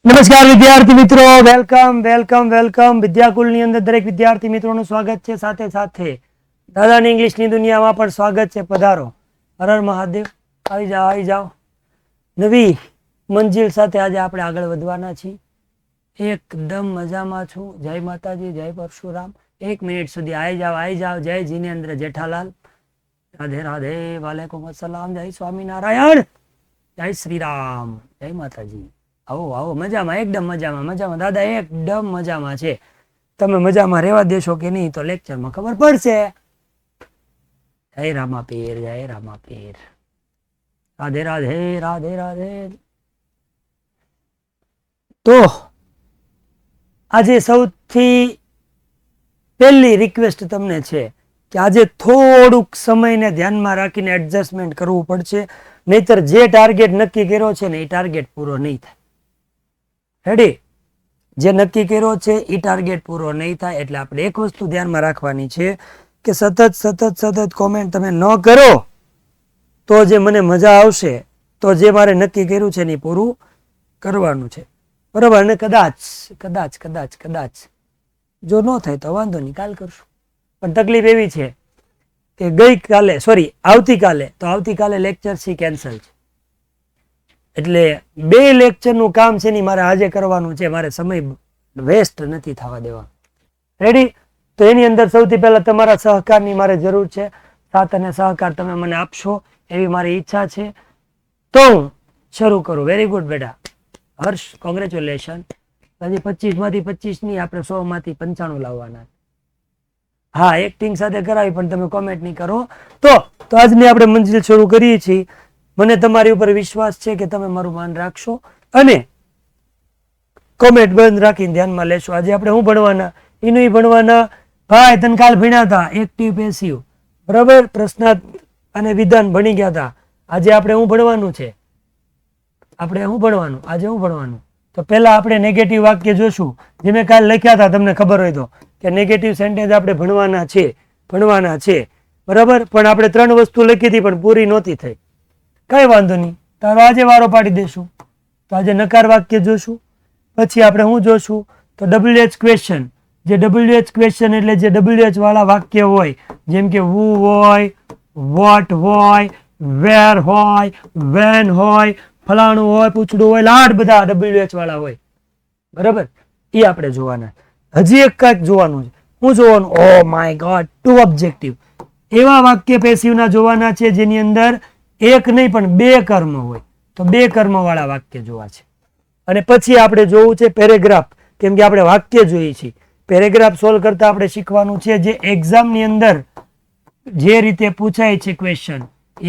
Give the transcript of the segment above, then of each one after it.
નમસ્કાર વિદ્યાર્થી મિત્રો, વેલકમ વેલકમ વેલકમ. વિદ્યાકુલની અંદર દરેક વિદ્યાર્થી મિત્રોનું સ્વાગત છે. સાથે સાથે દાદાની ઇંગ્લિશની દુનિયામાં પણ સ્વાગત છે. પધારો. હર હર મહાદેવ. આવી જાઓ, આવી જાઓ. નવી મંજિલ સાથે આજે આપણે આગળ વધવાના છીએ. એકદમ મજામાં છું. જય માતાજી, જય પરશુરામ. 1 મિનિટ સુધી આવી જાઓ, આવી જાઓ. જય જીનેન્દ્ર જેઠાલાલ. રાધે રાધે, વાલેકુમ અસલામ. જય સ્વામિનારાયણ, જય શ્રી રામ, જય માતાજી. આવો આવો, મજામાં, એકદમ મજામાં, મજામાં. દાદા એકદમ મજામાં છે. તમે મજામાં રહેવા દેશો કે નહીં તો લેક્ચરમાં ખબર પડશે. જય રામાપીર, જય રામાપીર. રાધે રાધે, રાધે રાધે. તો આજે સૌથી પહેલી રિક્વેસ્ટ તમને છે કે આજે થોડુંક સમયને ધ્યાનમાં રાખીને એડજસ્ટમેન્ટ કરવું પડશે, નહીતર જે ટાર્ગેટ નક્કી કર્યો છે ને એ ટાર્ગેટ પૂરો નહીં થાય. રેડી? જે નક્કી કર્યો છે એ ટાર્ગેટ પૂરો નહીં થાય. એટલે આપણે એક વસ્તુ ધ્યાનમાં રાખવાની છે કે સતત કોમેન્ટ તમે ન કરો તો જે મને મજા આવશે, તો જે મારે નક્કી કર્યું છે ને એ પૂરું કરવાનું છે. બરાબર? અને કદાચ જો ન થાય તો વાંધો નહીં, કાલ કરશું. પણ તકલીફ એવી છે કે આવતીકાલે લેક્ચર સી કેન્સલ છે. એટલે 2 લેક્ચરનું કામ છે ને મારે આજે કરવાનું છે. મારે સમય વેસ્ટ નથી થવા દેવા. રેડી? તો એની અંદર સૌથી પહેલા તમારા સહકારની મારે જરૂર છે. સાથ અને સહકાર તમે મને આપશો એવી મારી ઈચ્છા છે. તો હું શરૂ કરું. વેરી ગુડ બેટા હર્ષ, કોંગ્રેચ્યુલેશન. હજી 25 માંથી 25 નહીં, આપણે 100 માંથી 95 લાવવાના. હા, એક્ટિંગ સાથે કરાવી, પણ તમે કોમેન્ટ નહીં કરો. તો આજની આપણે મંજિલ શરૂ કરીએ છીએ. મને તમારી ઉપર વિશ્વાસ છે કે તમે મારું માન રાખશો અને કોમેન્ટ બંધ રાખીને ધ્યાનમાં લેશો. આજે આપણે શું ભણવાના? એનું ભણવાના. ભાઈ તને કાલ ભણ્યા હતા એક્ટિવ પેસિવ, બરાબર? પ્રશ્નાર્થ અને વિધાન ભણી ગયા હતા. આજે આપણે શું ભણવાનું છે? આજે શું ભણવાનું? તો પહેલા આપણે નેગેટિવ વાક્ય જોશું, જે મેં કાલ લખ્યા હતા. તમને ખબર હોય તો કે નેગેટિવ સેન્ટેન્સ આપણે ભણવાના છે. બરાબર? પણ આપણે 3 વસ્તુ લખી હતી પણ પૂરી નહોતી થઈ. કઈ વાંધો નહીં, તારો આજે વારો પાડી દેશું. તો આજે નકાર વાક્ય જોશું. પછી આપણે શું જોશું? તો WH ક્વેશ્ચન. જે WH ક્વેશ્ચન એટલે જે WH વાળા વાક્ય હોય, જેમ કે who હોય, what હોય, where હોય, when હોય, ફલાણું હોય, પૂછડું હોય, લાડ બધા WH વાળા હોય. બરાબર? એ આપણે જોવાના. હજી એક કાંઈક જોવાનું છે. શું જોવાનું? ઓ માય ગોડ, 2 ઓબ્જેક્ટિવ. એવા વાક્ય પેસિવના જોવાના છે જેની અંદર એક નહીં પણ 2 કર્મ હોય. તો 2 કર્મ વાળા વાક્ય જોવા છે. અને પછી આપણે જોવું છે પેરેગ્રાફ, કેમ કે આપણે વાક્ય જોઈએ છીએ. પેરેગ્રાફ સોલ્વ કરતા આપણે શીખવાનું છે જે એક્ઝામની અંદર જે રીતે પૂછાય છે ક્વેશ્ચન,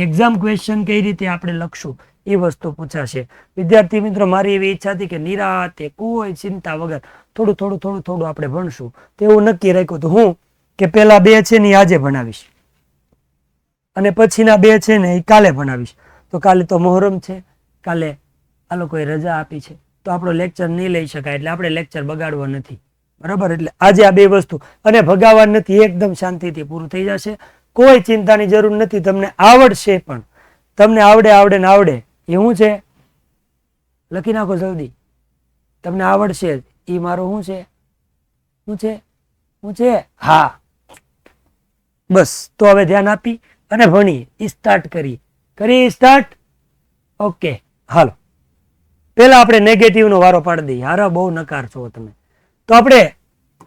એક્ઝામ ક્વેશ્ચન કઈ રીતે આપણે લખશું એ વસ્તુ પૂછાશે. વિદ્યાર્થી મિત્રો, મારી એવી ઈચ્છા હતી કે નિરાતે કોઈ ચિંતા વગર થોડું આપણે ભણશું. તેવું નક્કી રાખ્યું હતું હું કે પેલા 2 છે ને આજે ભણાવીશ અને પછીના 2 છે ને એ કાલે ભણાવીશ. તો કાલે તો મોહરમ છે, કાલે આ લોકોએ રજા આપી છે, તો આપણો લેક્ચર નહીં લઈ શકાય. એટલે આપણે લેક્ચર બગાડવો નથી. બરાબર? એટલે આજે આ 2 વસ્તુ અને ભગાવા નથી, એકદમ શાંતિથી પૂરું થઈ જશે. કોઈ ચિંતાની જરૂર નથી. તમને આવડશે, પણ તમને આવડે એ શું છે? લખી નાખો જલ્દી. તમને આવડશે એ મારું શું છે? હા, બસ. તો હવે ધ્યાન આપી અને ભણી સ્ટાર્ટ કરી. ઓકે, હાલો. પેલા આપણે નેગેટિવ નો વારો પાડી દઈએ. હારા, બહુ નકાર છો તમે. તો આપણે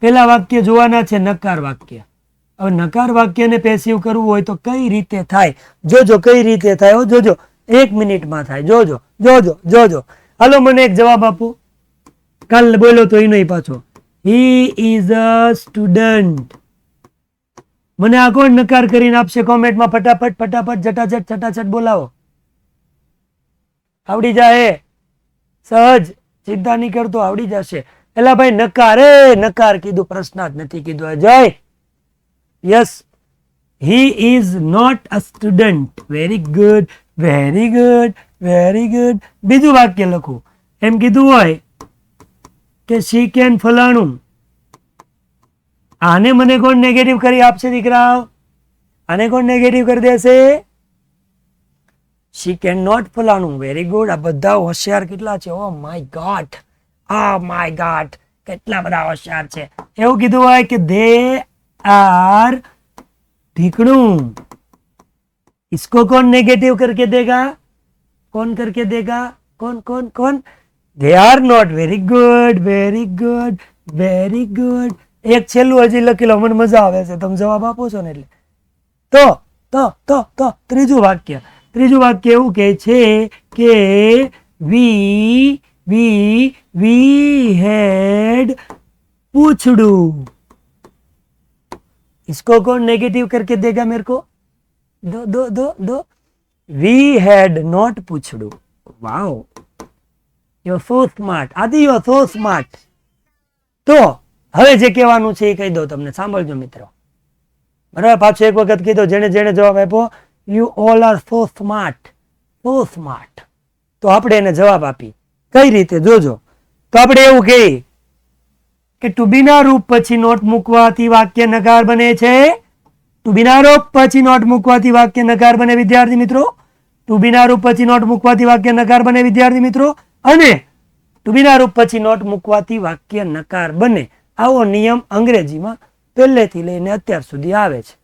પેલા વાક્ય જોવાના છે નકાર વાક્ય. હવે નકાર વાક્યને પેસિવ કરવું હોય તો કઈ રીતે થાય? જોજો કઈ રીતે થાય. જોજો, 1 મિનિટમાં થાય. જોજો. હાલો, મને એક જવાબ આપો. કાલ બોલો તો એનો પાછો. He is a student. મને આ કોણ નકાર કરીને આપશે? કોમેન્ટમાં ફટાફટ ચટાચટ બોલાવો. આવડી જાય સહજ, ચિંતા નહીં કરતો, આવડી જશે. એલા ભાઈ નકાર કીધું, પ્રશ્નાર્થ નથી કીધું. Jay yes, he is not a student. Very good. બીજું વાક્ય લખું. એમ કીધું હોય કે શી કેન ફલાણું. આને મને કોણ નેગેટિવ કરી આપશે દીકરા? આને કોણ નેગેટિવ કરી દેશે? શી કેન નોટ ફલાણું. Very good. આ બધા હોશિયાર કેટલા છે? Oh my god, oh my god, કેટલા બધા હોશિયાર છે. એવું કીધું હોય કે they are ढीकणू. इसको कौन नेगेटिव करके देगा? कौन करके देगा? कौन कौन कौन? they are not. very good, very good, very good. એક છેલ્લું હજી લખી લો, મને મજા આવે છે, તમે જવાબ આપો છો ને એટલે. તો ત્રીજું વાક્ય એવું કહે છે કે we had પૂછડું. इसको कौन नेगेटिव करके देगा मेरे को? दो. we had not પૂછડું. wow, you're so smart. આદિ you're so smart. તો હવે જે કહેવાનું છે એ કહી દો તમને, સાંભળજો મિત્રો. બરાબર, પાછું એક વખત કીધો, જેને જેને જવાબ આપ્યો, you all are so smart, so smart. તો આપણે એને જવાબ આપી કઈ રીતે જોજો. તો આપણે એવું કહીએ કે ટુ બી ના રૂપ પછી નોટ મૂકવાથી વાક્ય નકાર બને છે. ટુ બી ના રૂપ પછી નોટ મૂકવાથી વાક્ય નકાર બને વિદ્યાર્થી મિત્રો. ટુ બી ના રૂપ પછી નોટ મૂકવાથી વાક્ય નકાર બને વિદ્યાર્થી મિત્રો. અને ટુ બી ના રૂપ પછી નોટ મૂકવાથી વાક્ય નકાર બને, આવો નિયમ અંગ્રેજીમાં પહેલેથી લઈને અત્યાર સુધી આવે છે.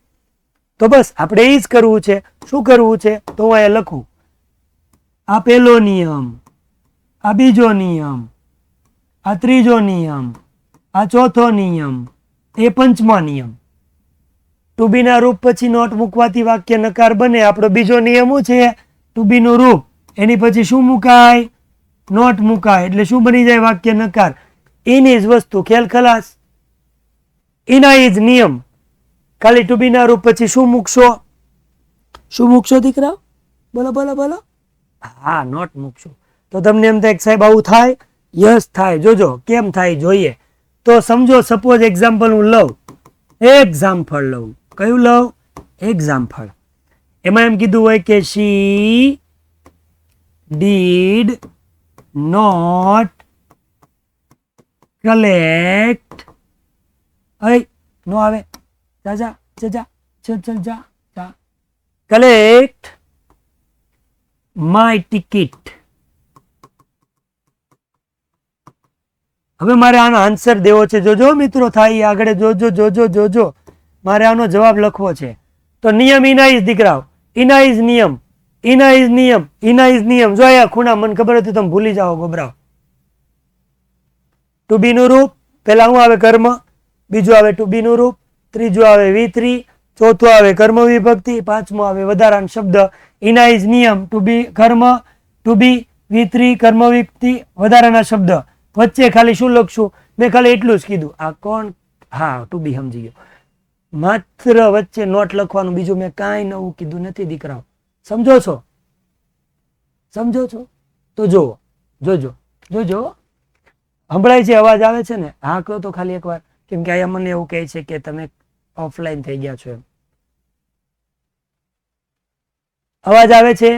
તો બસ આપણે એ જ કરવું છે. શું કરવું છે? તો હું અહીંયા લખું, આ પહેલો નિયમ, આ બીજો નિયમ, આ ત્રીજો નિયમ, આ ચોથો નિયમ, એ પંચમો નિયમ. ટુ બી ના રૂપ પછી નોટ મૂકવાથી વાક્ય નકાર બને. આપણો બીજો નિયમ શું છે? ટુ બી નું રૂપ, એની પછી શું મુકાય? નોટ મુકાય. એટલે શું બની જાય? વાક્ય નકાર. એની જ વસ્તુ, ખેલ ખલાસ. એના એ જ નિયમ. ખાલી ટુ બી ના રૂપ પછી શું મૂકશો? શું મૂકશો દીકરા? બોલો બોલો બોલો. હા, નોટ મૂકશો. તો તમને એમ થાય કે સાહેબ આવું થાય? યસ થાય. જોજો કેમ થાય જોઈએ. તો સમજો, સપોઝ એક્ઝામ્પલ હું લઉં, એક્ઝામ્પલ લઉં. કયું લઉં? એક્ઝામ્પલ. એમાં એમ કીધું હોય કે શી ડીડ નોટ કલેક્ટ. નો આવે. જા કલેક્ટ માય ટિકિટ. હવે મારે આનો આન્સર દેવો છે. જોજો મિત્રો, થાય આગળ. જોજો મારે આનો જવાબ લખવો છે. તો નિયમ ઇના ઇઝ દીકરાઓ, ઇના ઇઝ નિયમ, ઇના ઇઝ નિયમ, ઇના ઇઝ નિયમ. જો અહીંયા ખૂણા, મને ખબર હતી તમે ભૂલી જાઓ ગોબરાઓ. ટુ બી નું રૂપ, પેલા શું આવે? કર્મ. બીજું આવે ટુ બી નું રૂપ, ત્રીજું આવે V3, ચોથું આવે કર્મ વિભક્તિ, પાંચમો આવે વધારાનો શબ્દ. ઇના ઇઝ નિયમ, ટુ બી કર્મ, ટુ બી V3 કર્મ વિભક્તિ, વધારાના શબ્દ. વચ્ચે ખાલી શું લખશું? મેં ખાલી એટલું જ કીધું. આ કોણ? હા, ટુ બી સમજી ગયો. માત્ર વચ્ચે નોટ લખવાનું, બીજું મેં કાંઈ નવું કીધું નથી દીકરાઓ. સમજો છો? તો જોજો. સંભળાય છે? અવાજ આવે છે ને? હા કહો તો ખાલી એકવાર, કેમ કે અહીંયા મને એવું કહે છે કે તમે ઓફલાઈન થઈ ગયા છો એમ. અવાજ આવે છે?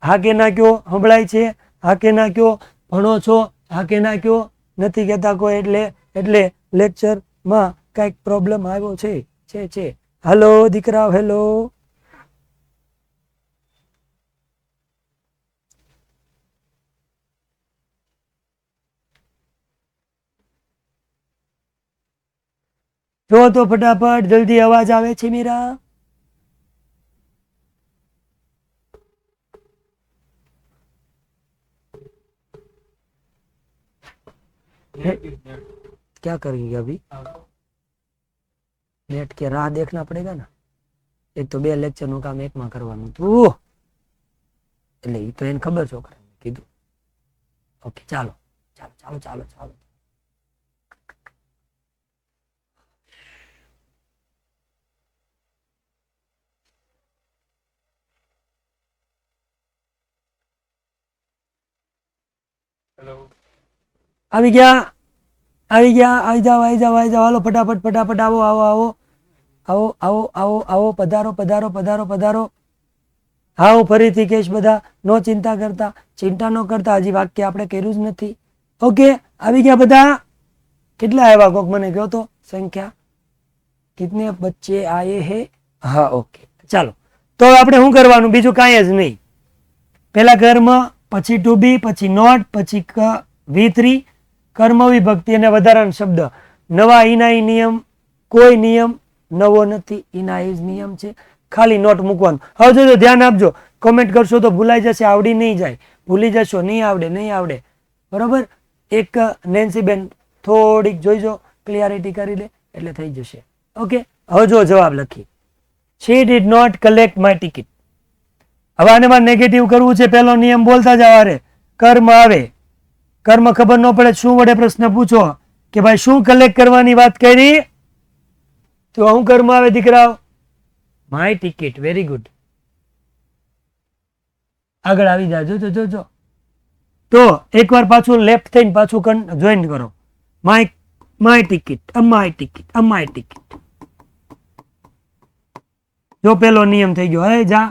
હા કે ના કયો? સંભળાય છે? હા કે ના કયો? ભણો છો? હા કે ના કયો? નથી કહેતા કોઈ એટલે લેક્ચરમાં કઈક પ્રોબ્લેમ આવ્યો છે. હેલો દીકરા, હેલો. જો તો ફટાફટ જલ્દી, અવાજ આવે છે મીરા? क्या करेंगे अभी? नेट के राह देखना पड़ेगा ना. एक तो 2 लेक्चर નું કામ એકમાં કરવાનું હતું, એટલે એ તો એને ખબર છોકરાને કીધું. ઓકે, ચાલો. હેલો, આવી જાઓ. હાલો ફટાફટ આવો. પધારો. હા, હું ફરીથી કહીશ, બધા નો ચિંતા કરતા. હજી વાક્ય આપણે કર્યું જ નથી. ઓકે, આવી ગયા બધા? કેટલા આવ્યા કોક મને કહો તો સંખ્યા. કિતને બચ્ચે આયે હે? હા, ઓકે, ચાલો. તો આપણે શું કરવાનું? બીજું કાંઈ જ નહીં. પેલા કર્મ, પછી ટુ બી, પછી નોટ, પછી V3, કર્મ વિભક્તિ અને વધારાનો શબ્દ. નવા ઈનાઈ નિયમ, કોઈ નિયમ નવો નથી, ઇનાઇઝ નિયમ છે, ખાલી નોટ મૂકવાનું. હવે જોજો, ધ્યાન આપજો, કોમેન્ટ કરશો તો ભૂલાઈ જશે, આવડી નહીં જાય, ભૂલી જશો, નહીં આવડે. બરોબર, એક નેન્સીબેન થોડીક જોઈજો, ક્લિયરિટી કરી લે એટલે થઈ જશે. ઓકે, હવે જો જવાબ લખી. she did not collect my ticket. હવે આને માં નેગેટિવ કરવું છે, પહેલો નિયમ બોલતા જાવ, અરે કર્મ આવે, કર્મ ખબર ન પડે શું વડે પ્રશ્ન પૂછો કે ભાઈ શું કલેક્ટ કરવાની વાત કરી, તો હું કર્મ આવે દીકરાઓ, માય ટિકિટ. વેરી ગુડ, આગળ આવી જાજો. જો તો એકવાર પાછું લેફ્ટ થઈને પાછું જોઈન કરો. My ticket, my ticket. જો પેલો નિયમ થઈ ગયો. હવે જા,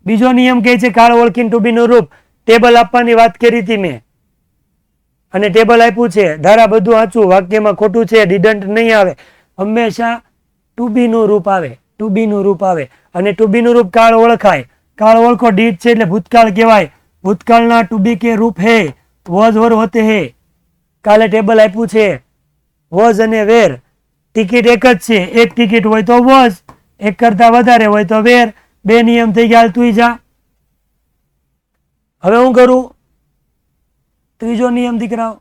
બીજો નિયમ કહે છે કાળ ઓળખીને ટુ બી નું રૂપ. ટેબલ આપવાની વાત કરી હતી મેં, અને ટેબલ આપ્યું છે, ધારા બધું વાંચું, વાક્યમાં ખોટું છે, ડિડન્ટ નહીં આવે, હંમેશા ટુ બી નું રૂપ આવે. અને ટુ બી નું રૂપ કાળ ઓળખાય. કાળ ઓળખો, ડીડ છે એટલે ભૂતકાળ કહેવાય. ભૂતકાળના ટુ બી કે રૂપ હે, વોઝ ઓર હોતે હે. કાલે ટેબલ આપ્યું છે, વોઝ અને વેર. ટિકિટ એક જ છે, એક ટિકિટ હોય તો વોઝ, એક કરતા વધારે હોય તો વેર. બે નિયમ થઈ ગયા. તું જા. હવે હું કરું ત્રીજો નિયમ દીકરાઓ,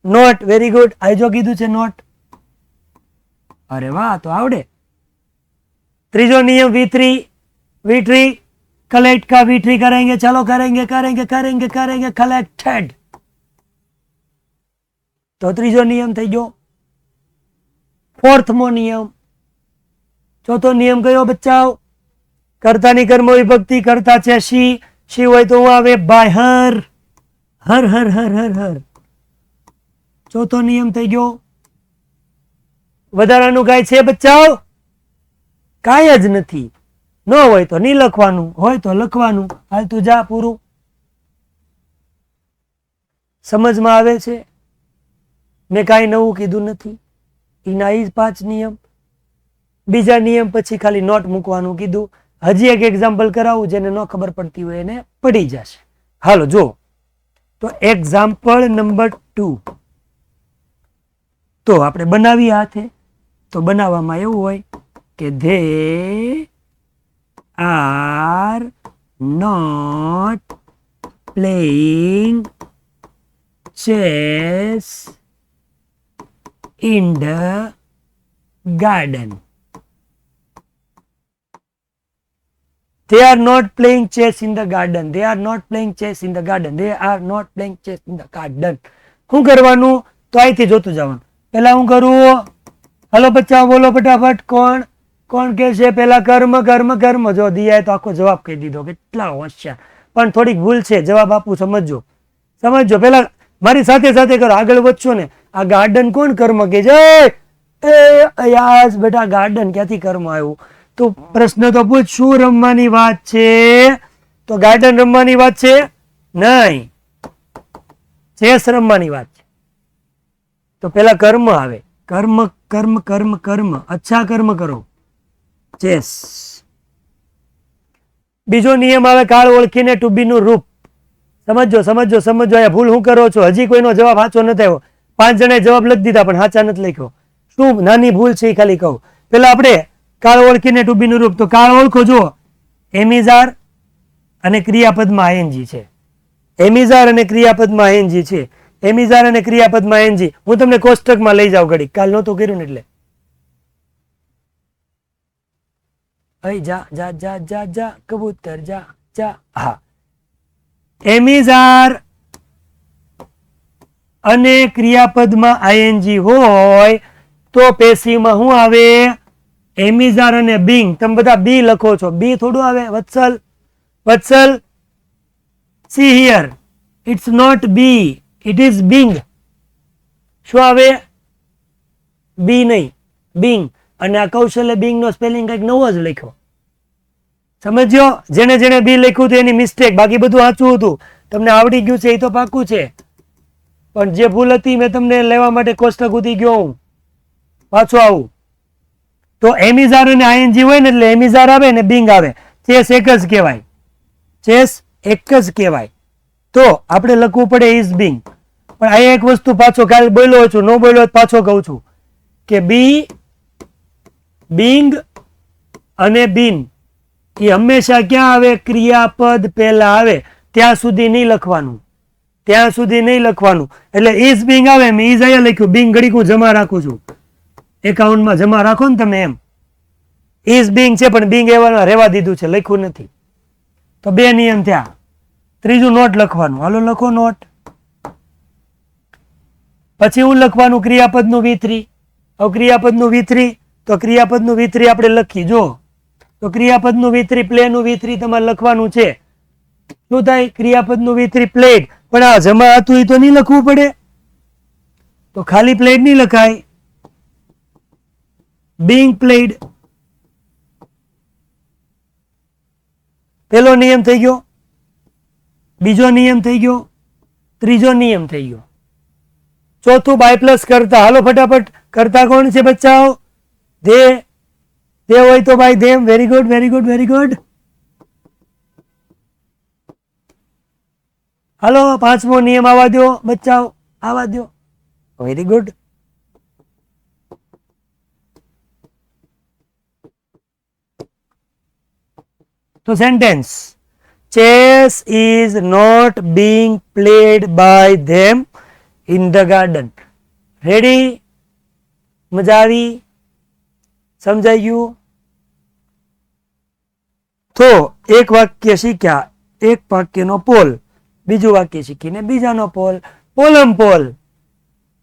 નોટ. વેરી ગુડ, આઈજો કીધું છે નોટ. અરે વાહ, તો આવડે. ત્રીજો નિયમ વી3 कलेक्ट का वी3 करेंगे. चलो करेंगे कलेक्टेड. तो ત્રીજો નિયમ થઈ ગયો. फोर्थमो नियम. चौथो नियम कयो बच्चाओ, कर्तानी कर्म विभक्ति. कर्ता છે she હોય તો આવે બાય હર. હર. ચોથો નિયમ થઈ ગયો. વધારાનું કાંઈ છે બચ્ચાઓ? કાંઈ જ નથી. ન હોય તો નહીં લખવાનું, હોય તો લખવાનું. હાલ તું જા, પૂરું. સમજમાં આવે છે? મેં કાંઈ નવું કીધું નથી. ઇનાઇઝ 5 નિયમ. બીજા નિયમ પછી ખાલી નોટ મૂકવાનું કીધું. હજી એક એક્ઝામ્પલ કરાવું, જેને ન ખબર પડતી હોય એને પડી જશે. હાલો જો, તો એક્ઝામ્પલ નંબર 2. તો આપણે બનાવી હાથે. તો બનાવવામાં એવું હોય કે they are not playing chess in the garden. They are not playing chess in the garden. They are not playing chess in the garden. They are not playing chess in the garden. શું કરવાનું? તો અહીંથી જોતું જવાનું. પહેલા હું કરું? Hello બચ્ચા, બોલો ફટાફટ. કોણ કે છે? પહેલા કર્મ. જો દિયાએ તો આખો જવાબ કહી દીધો. કેટલા હોશિયાર. પણ થોડીક ભૂલ છે, જવાબ આપું સમજો. પહેલા મારી સાથે કરો, આગળ વધશો ને. આ ગાર્ડન કોણ કર્મ કે છે? યાસ બેટા, ગાર્ડન ક્યાંથી કર્મ આવ્યું? તો પ્રશ્ન તો પૂછ, શું રમવાની વાત છે? તો ગાર્ડન રમવાની વાત છે નહીં, ચેસ રમવાની વાત છે. તો પેલા કર્મ આવે. કર્મ. અચ્છા કર્મ કરો, ચેસ. બીજો નિયમ આવે કાળ ઓળખીને ટુ બી નું રૂપ. સમજો. અહીંયા ભૂલ શું કરો છો? હજી કોઈનો જવાબ સાચો નથી આવ્યો. 5 જણાએ જવાબ લખી દીધા પણ સાચા નથી લખ્યો. શું નાની ભૂલ છે એ ખાલી કહું. પેલા આપણે કાળ ઓળખીને ટુ બી નું રૂપ. તો કાળ ઓળખો, જુઓ, એમિઝાર અને ક્રિયાપદમાં આઈએનજી છે. એમિઝાર અને ક્રિયાપદમાં આઈએનજી છે. એમિઝાર અને ક્રિયાપદમાં આઈએનજી. હું તમને કોષ્ટકમાં લઈ જાઉં ઘડી, કાલ નહોતું કર્યું ને એટલે. જા કબૂતર જા. હા, એમિઝાર અને ક્રિયાપદમાં આઈએનજી હોય તો પેશીમાં શું આવે? એમિઝાર અને બિંગ. તમે બધા બી લખો છો, બી થોડું આવે. Vatsal, see here, it's not B, it is being. શું આવે? બી નહીં, બિંગ. અને આ કૌશલ્ય બિંગ નો સ્પેલિંગ કંઈક નવો જ લખ્યો. સમજ્યો? જેને બી લખ્યું હતું એની મિસ્ટેક, બાકી બધું સાચું હતું. તમને આવડી ગયું છે એ તો પાકું છે, પણ જે ભૂલ હતી મેં તમને લેવા માટે કોષ્ટક ઉધી ગયો હું. પાછું આવું. તો એમિઝાર અને આઈએનજી હોય ને એટલે એમિઝાર આવે ને બિંગ આવે. ચેસ એક જ કહેવાય. તો આપણે લખવું પડે ઇઝ બિંગ. પણ આ એક વસ્તુ પાછો કાલે બોલ્યો છું, ન બોલ્યો પાછો કહું છું કે બી, બિંગ અને બીન એ હંમેશા ક્યાં આવે? ક્રિયાપદ પહેલા આવે. ત્યાં સુધી નહીં લખવાનું, ત્યાં સુધી નહીં લખવાનું. એટલે ઇઝ બિંગ આવે, મેં ઇઝ અહીંયા લખ્યું, બિંગ ઘડીક હું જમા રાખું છું, એકાઉન્ટમાં જમા રાખો ને તમે એમ. ઇઝ બિંગ છે પણ બિંગ એવા રહેવા દીધું છે, લખ્યું નથી. તો બે નિયમ થયા. ત્રીજું નોટ લખવાનું. હાલો લખો નોટ. પછી હું લખવાનું ક્રિયાપદનું V3. હવે ક્રિયાપદનું V3, તો ક્રિયાપદનું V3 આપણે લખી જો. તો ક્રિયાપદનું V3 પ્લેનું V3 તમારે લખવાનું છે. શું થાય? ક્રિયાપદનું V3 પ્લેડ. પણ આ જમા હતું એ તો નહીં લખવું પડે, તો ખાલી પ્લેડ નહીં લખાય. being played. પહેલો નિયમ થઈ ગયો, બીજો નિયમ થઈ ગયો, ત્રીજો નિયમ થઈ ગયો. ચોથું બાય પ્લસ કરતા. હાલો ફટાફટ. કરતા કોણ છે બચ્ચાઓ? ધે. ધે હોય તો by them. Very good, very good, very good. હાલો પાંચમો નિયમ આવવા દો બચ્ચાઓ, આવવા દો. Very good. તો sentence, chess is not being played by them in the garden. Ready? મજા આવી? સમજાઈ ગયું? તો એક વાક્ય શીખ્યા, એક વાક્યનો પોલ, બીજું વાક્ય શીખીને બીજાનો પોલ. પોલમ પોલ.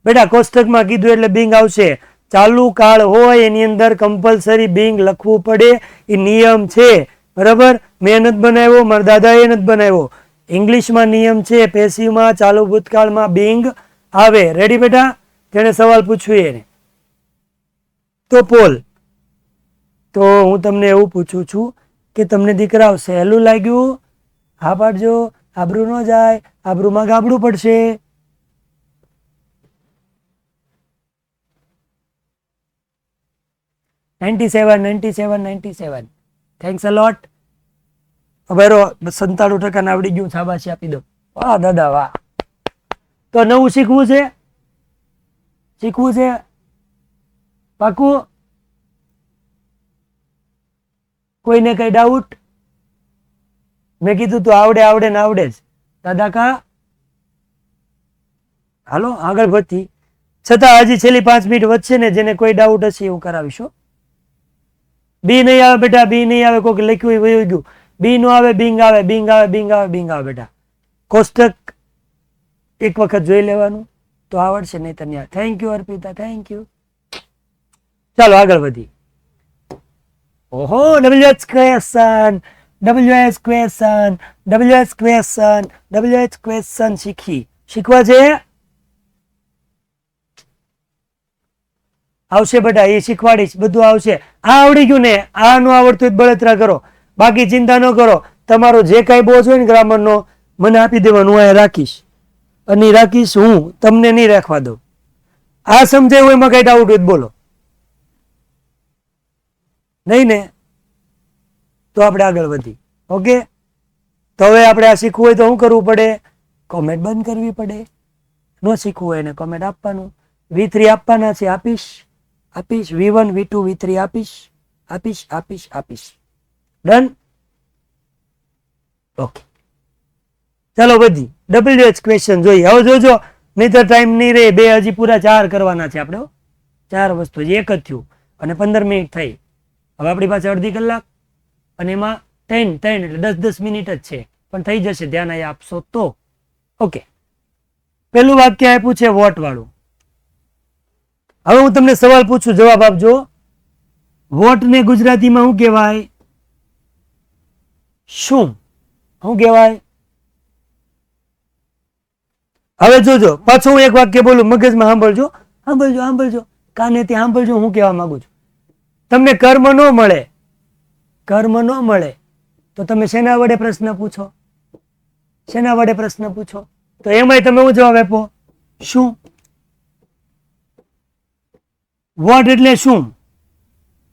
બેટા કોષ્ટકમાં કીધું એટલે બિંગ આવશે. ચાલુ કાળ હોય એની અંદર કમ્પલસરી બિંગ લખવું પડે, એ નિયમ છે. બરાબર? મેં નથી બનાવ્યો, મારા દાદાએ નથી બનાવ્યો. ઇંગ્લિશમાં નિયમ છે, પેસિવમાં ચાલુ ભૂતકાળમાં બિંગ આવે. રેડી બેટા? જેને સવાલ પૂછ્યું એને. તો પોલ. તો હું તમને એવું પૂછું છું કે તમને દીકરાઓ સહેલું લાગ્યું? હા પાડજો. આબરૂ ન જાય, આબરૂમાં ગાબડું પડશે. $97. થેન્ક્સ અ લોટ. હવે 97% આવડી ગયું, શાબાશી આપી દો. વાહ દાદા વાહ. તો નવું શીખવું છે, શીખવું છે પાકું? કોઈને કઈ ડાઉટ? મેં કીધું તું આવડે આવડે ને આવડે જ દાદા કા. હાલો આગળ વધતી. છતાં હજી છેલ્લી 5 મિનિટ વધશે ને, જેને કોઈ ડાઉટ હશે એવું કરાવીશું. બી નહીં આવે બેટા, બી નહીં આવે. કોઈક લખ્યું વયું ગયું. બી નો આવે, બિંગ આવે, બિંગ આવે, બિંગ આવે, બિંગ આવે. બેટા કોષ્ટક એક વખત જોઈ લેવાનું તો આવડશે, નહીં તને. Thank you Arpita, thank you. ચાલો આગળ વધી. ઓહો, WH question, WH question, WH question, WH question શીખવા છે. આવશે બેટા, એ શીખવાડીશ, બધું આવશે. આ આવડી ગયું ને, આ નો આવડતું બળતરા કરો, બાકી ચિંતા ન કરો. તમારો જે કઈ બોજ હોય ને ગ્રામરનો મને આપી દેવાનું, હું રાખીશ. અને રાખીશ હું, તમને નહીં રાખવા દઉં. આ સમજાયું એમાં કઈ ડાઉટ હોય બોલો. નહીં ને? તો આપણે આગળ વધી. ઓકે, તો હવે આપણે આ શીખવું હોય તો શું કરવું પડે? કોમેન્ટ બંધ કરવી પડે. ન શીખવું હોય એને કોમેન્ટ આપવાનું. V3 આપવાના છે, આપીશ, આપીશ. V1 V2 V3 આપીશ, આપીશ, આપીશ, આપીશ. ડન? ઓકે, ચાલો વધી. WH ક્વેશ્ચન જોઈએ. હવે જોજો, નહીં તો ટાઈમ નહીં રહે. બે હજી પૂરા 4 કરવાના છે આપણે. 4 વસ્તુ હજી એક જ થયું અને 15 મિનિટ થઈ. હવે આપણી પાસે અડધી કલાક અને એમાં 3 એટલે 10 મિનિટ જ છે, પણ થઈ જશે. ધ્યાન અહીંયા આપશો તો. ઓકે, પેલું વાક્ય આપ્યું છે વોટ વાળું. હવે હું તમને સવાલ પૂછું, જવાબ આપજો. વોટ ને ગુજરાતીમાં શું કહેવાય? શું? શું કહેવાય? હવે જોજો, પાછું હું એક વાક્ય બોલું, મગજમાં સાંભળજો, સાંભળજો, સાંભળજો, કાનેથી સાંભળજો. હું કહેવા માંગુ છું, તમને કર્મ ન મળે, કર્મ ન મળે તો તમે શેના વડે પ્રશ્ન પૂછો? શેના વડે પ્રશ્ન પૂછો? તો એમાંય તમે શું જવાબ આપો? શું. વોટ એટલે શું?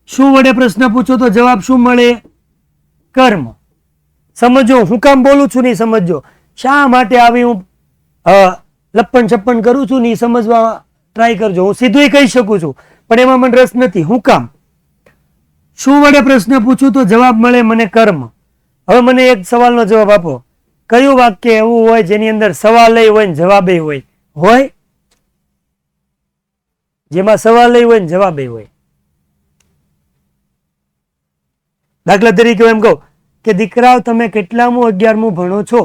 શું વડે પ્રશ્ન પૂછો તો જવાબ શું મળે? કર્મ. સમજો હું કામ બોલું છું, નહીં સમજો શા માટે આવી હું લપણ છપ્પન કરું છું ને એ સમજવા ટ્રાય કરજો. હું સીધું કહી શકું છું પણ એમાં મને રસ નથી. હું કામ? શું વડે પ્રશ્ન પૂછું તો જવાબ મળે મને કર્મ. હવે મને એક સવાલનો જવાબ આપો. કયું વાક્ય એવું હોય જેની અંદર સવાલ હોય ને જવાબ હોય? હોય જેમાં સવાલ હોય ને જવાબ હોય. દાખલા તરીકે એમ કહું કે દીકરાઓ તમે કેટલામું 11મું ભણો છો?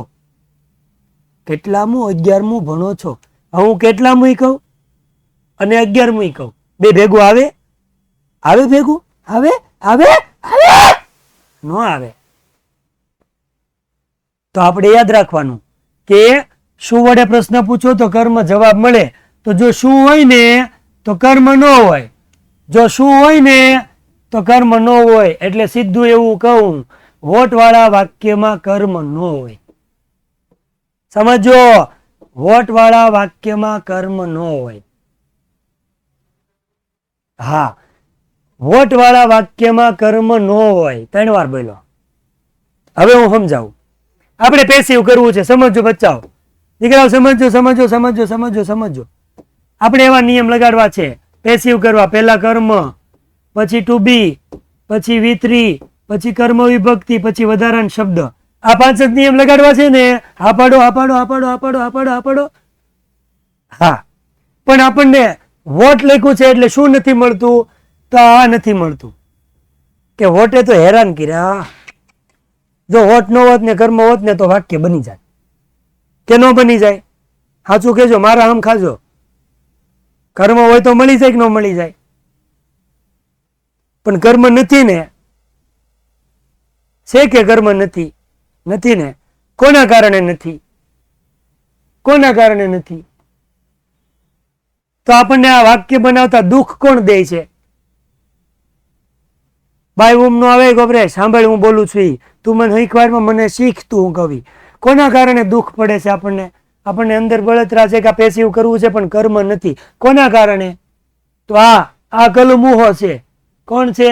કેટલામું 11મું ભણો છો? હવે હું કેટલામું કહું અને 11મું કહું, બે ભેગું આવે? આવે ભેગું? આવે? આવે? આવે? ન આવે. તો આપણે યાદ રાખવાનું કે શું વડે પ્રશ્ન પૂછો તો કર્મ જવાબ મળે. તો જો શું હોય ને તો કર્મ ન હોય, જો શું હોય ને તો કર્મ ન હોય. એટલે સીધું એવું કહું, વોટ વાળા વાક્યમાં કર્મ ન હોય. સમજો, વોટ વાળા વાક્યમાં કર્મ ન હોય. હા, વોટ વાળા વાક્યમાં કર્મ ન હોય. 3 વાર બોલો. હવે હું સમજાવું. આપણે પેસિવ કરવું છે. સમજો બચ્ચાઓ, દીકરાઓ સમજો સમજો સમજો સમજો સમજો. આપણે એવા નિયમ લગાડવા છે પેસિવ કરવા. પહેલા કર્મ, પછી ટુ બી, પછી V3, પછી કર્મ વિભક્તિ, પછી વધારાનો શબ્દ. આ 5 જ નિયમ લગાડવા છે ને. હા પાડો, હા પાડો, હા પાડો, હા પાડો, હા પાડો, હા પાડો. હા, પણ આપણને વોટ લખ્યું છે એટલે શું નથી મળતું? તો આ નથી મળતું કે વોટે તો હેરાન કર્યા. જો વોટ ન હોત ને કર્મ હોત ને તો વાક્ય બની જાય કે ન બની જાય? સાચું કેજો, મારા આમ ખાજો. કર્મ હોય તો મળી જાય કે ન મળી જાય? પણ કર્મ નથી ને. છે કે કર્મ નથી? નથી ને. કોના કારણે નથી? કોના કારણે નથી? તો આપણને આ વાક્ય બનાવતા દુઃખ કોણ દે છે? બાય ઊમ નો આવે ગોબરે, સાંભળ હું બોલું છું. તું મને શીખવાડમાં મને શીખ, તું હું કવિ. કોના કારણે દુઃખ પડે છે આપણને? આપણને અંદર બળતરા છે કે પેસિવ કરવું છે પણ કર્મ નથી. કોના કારણે? તો આ કલમુહો છે. કોણ છે?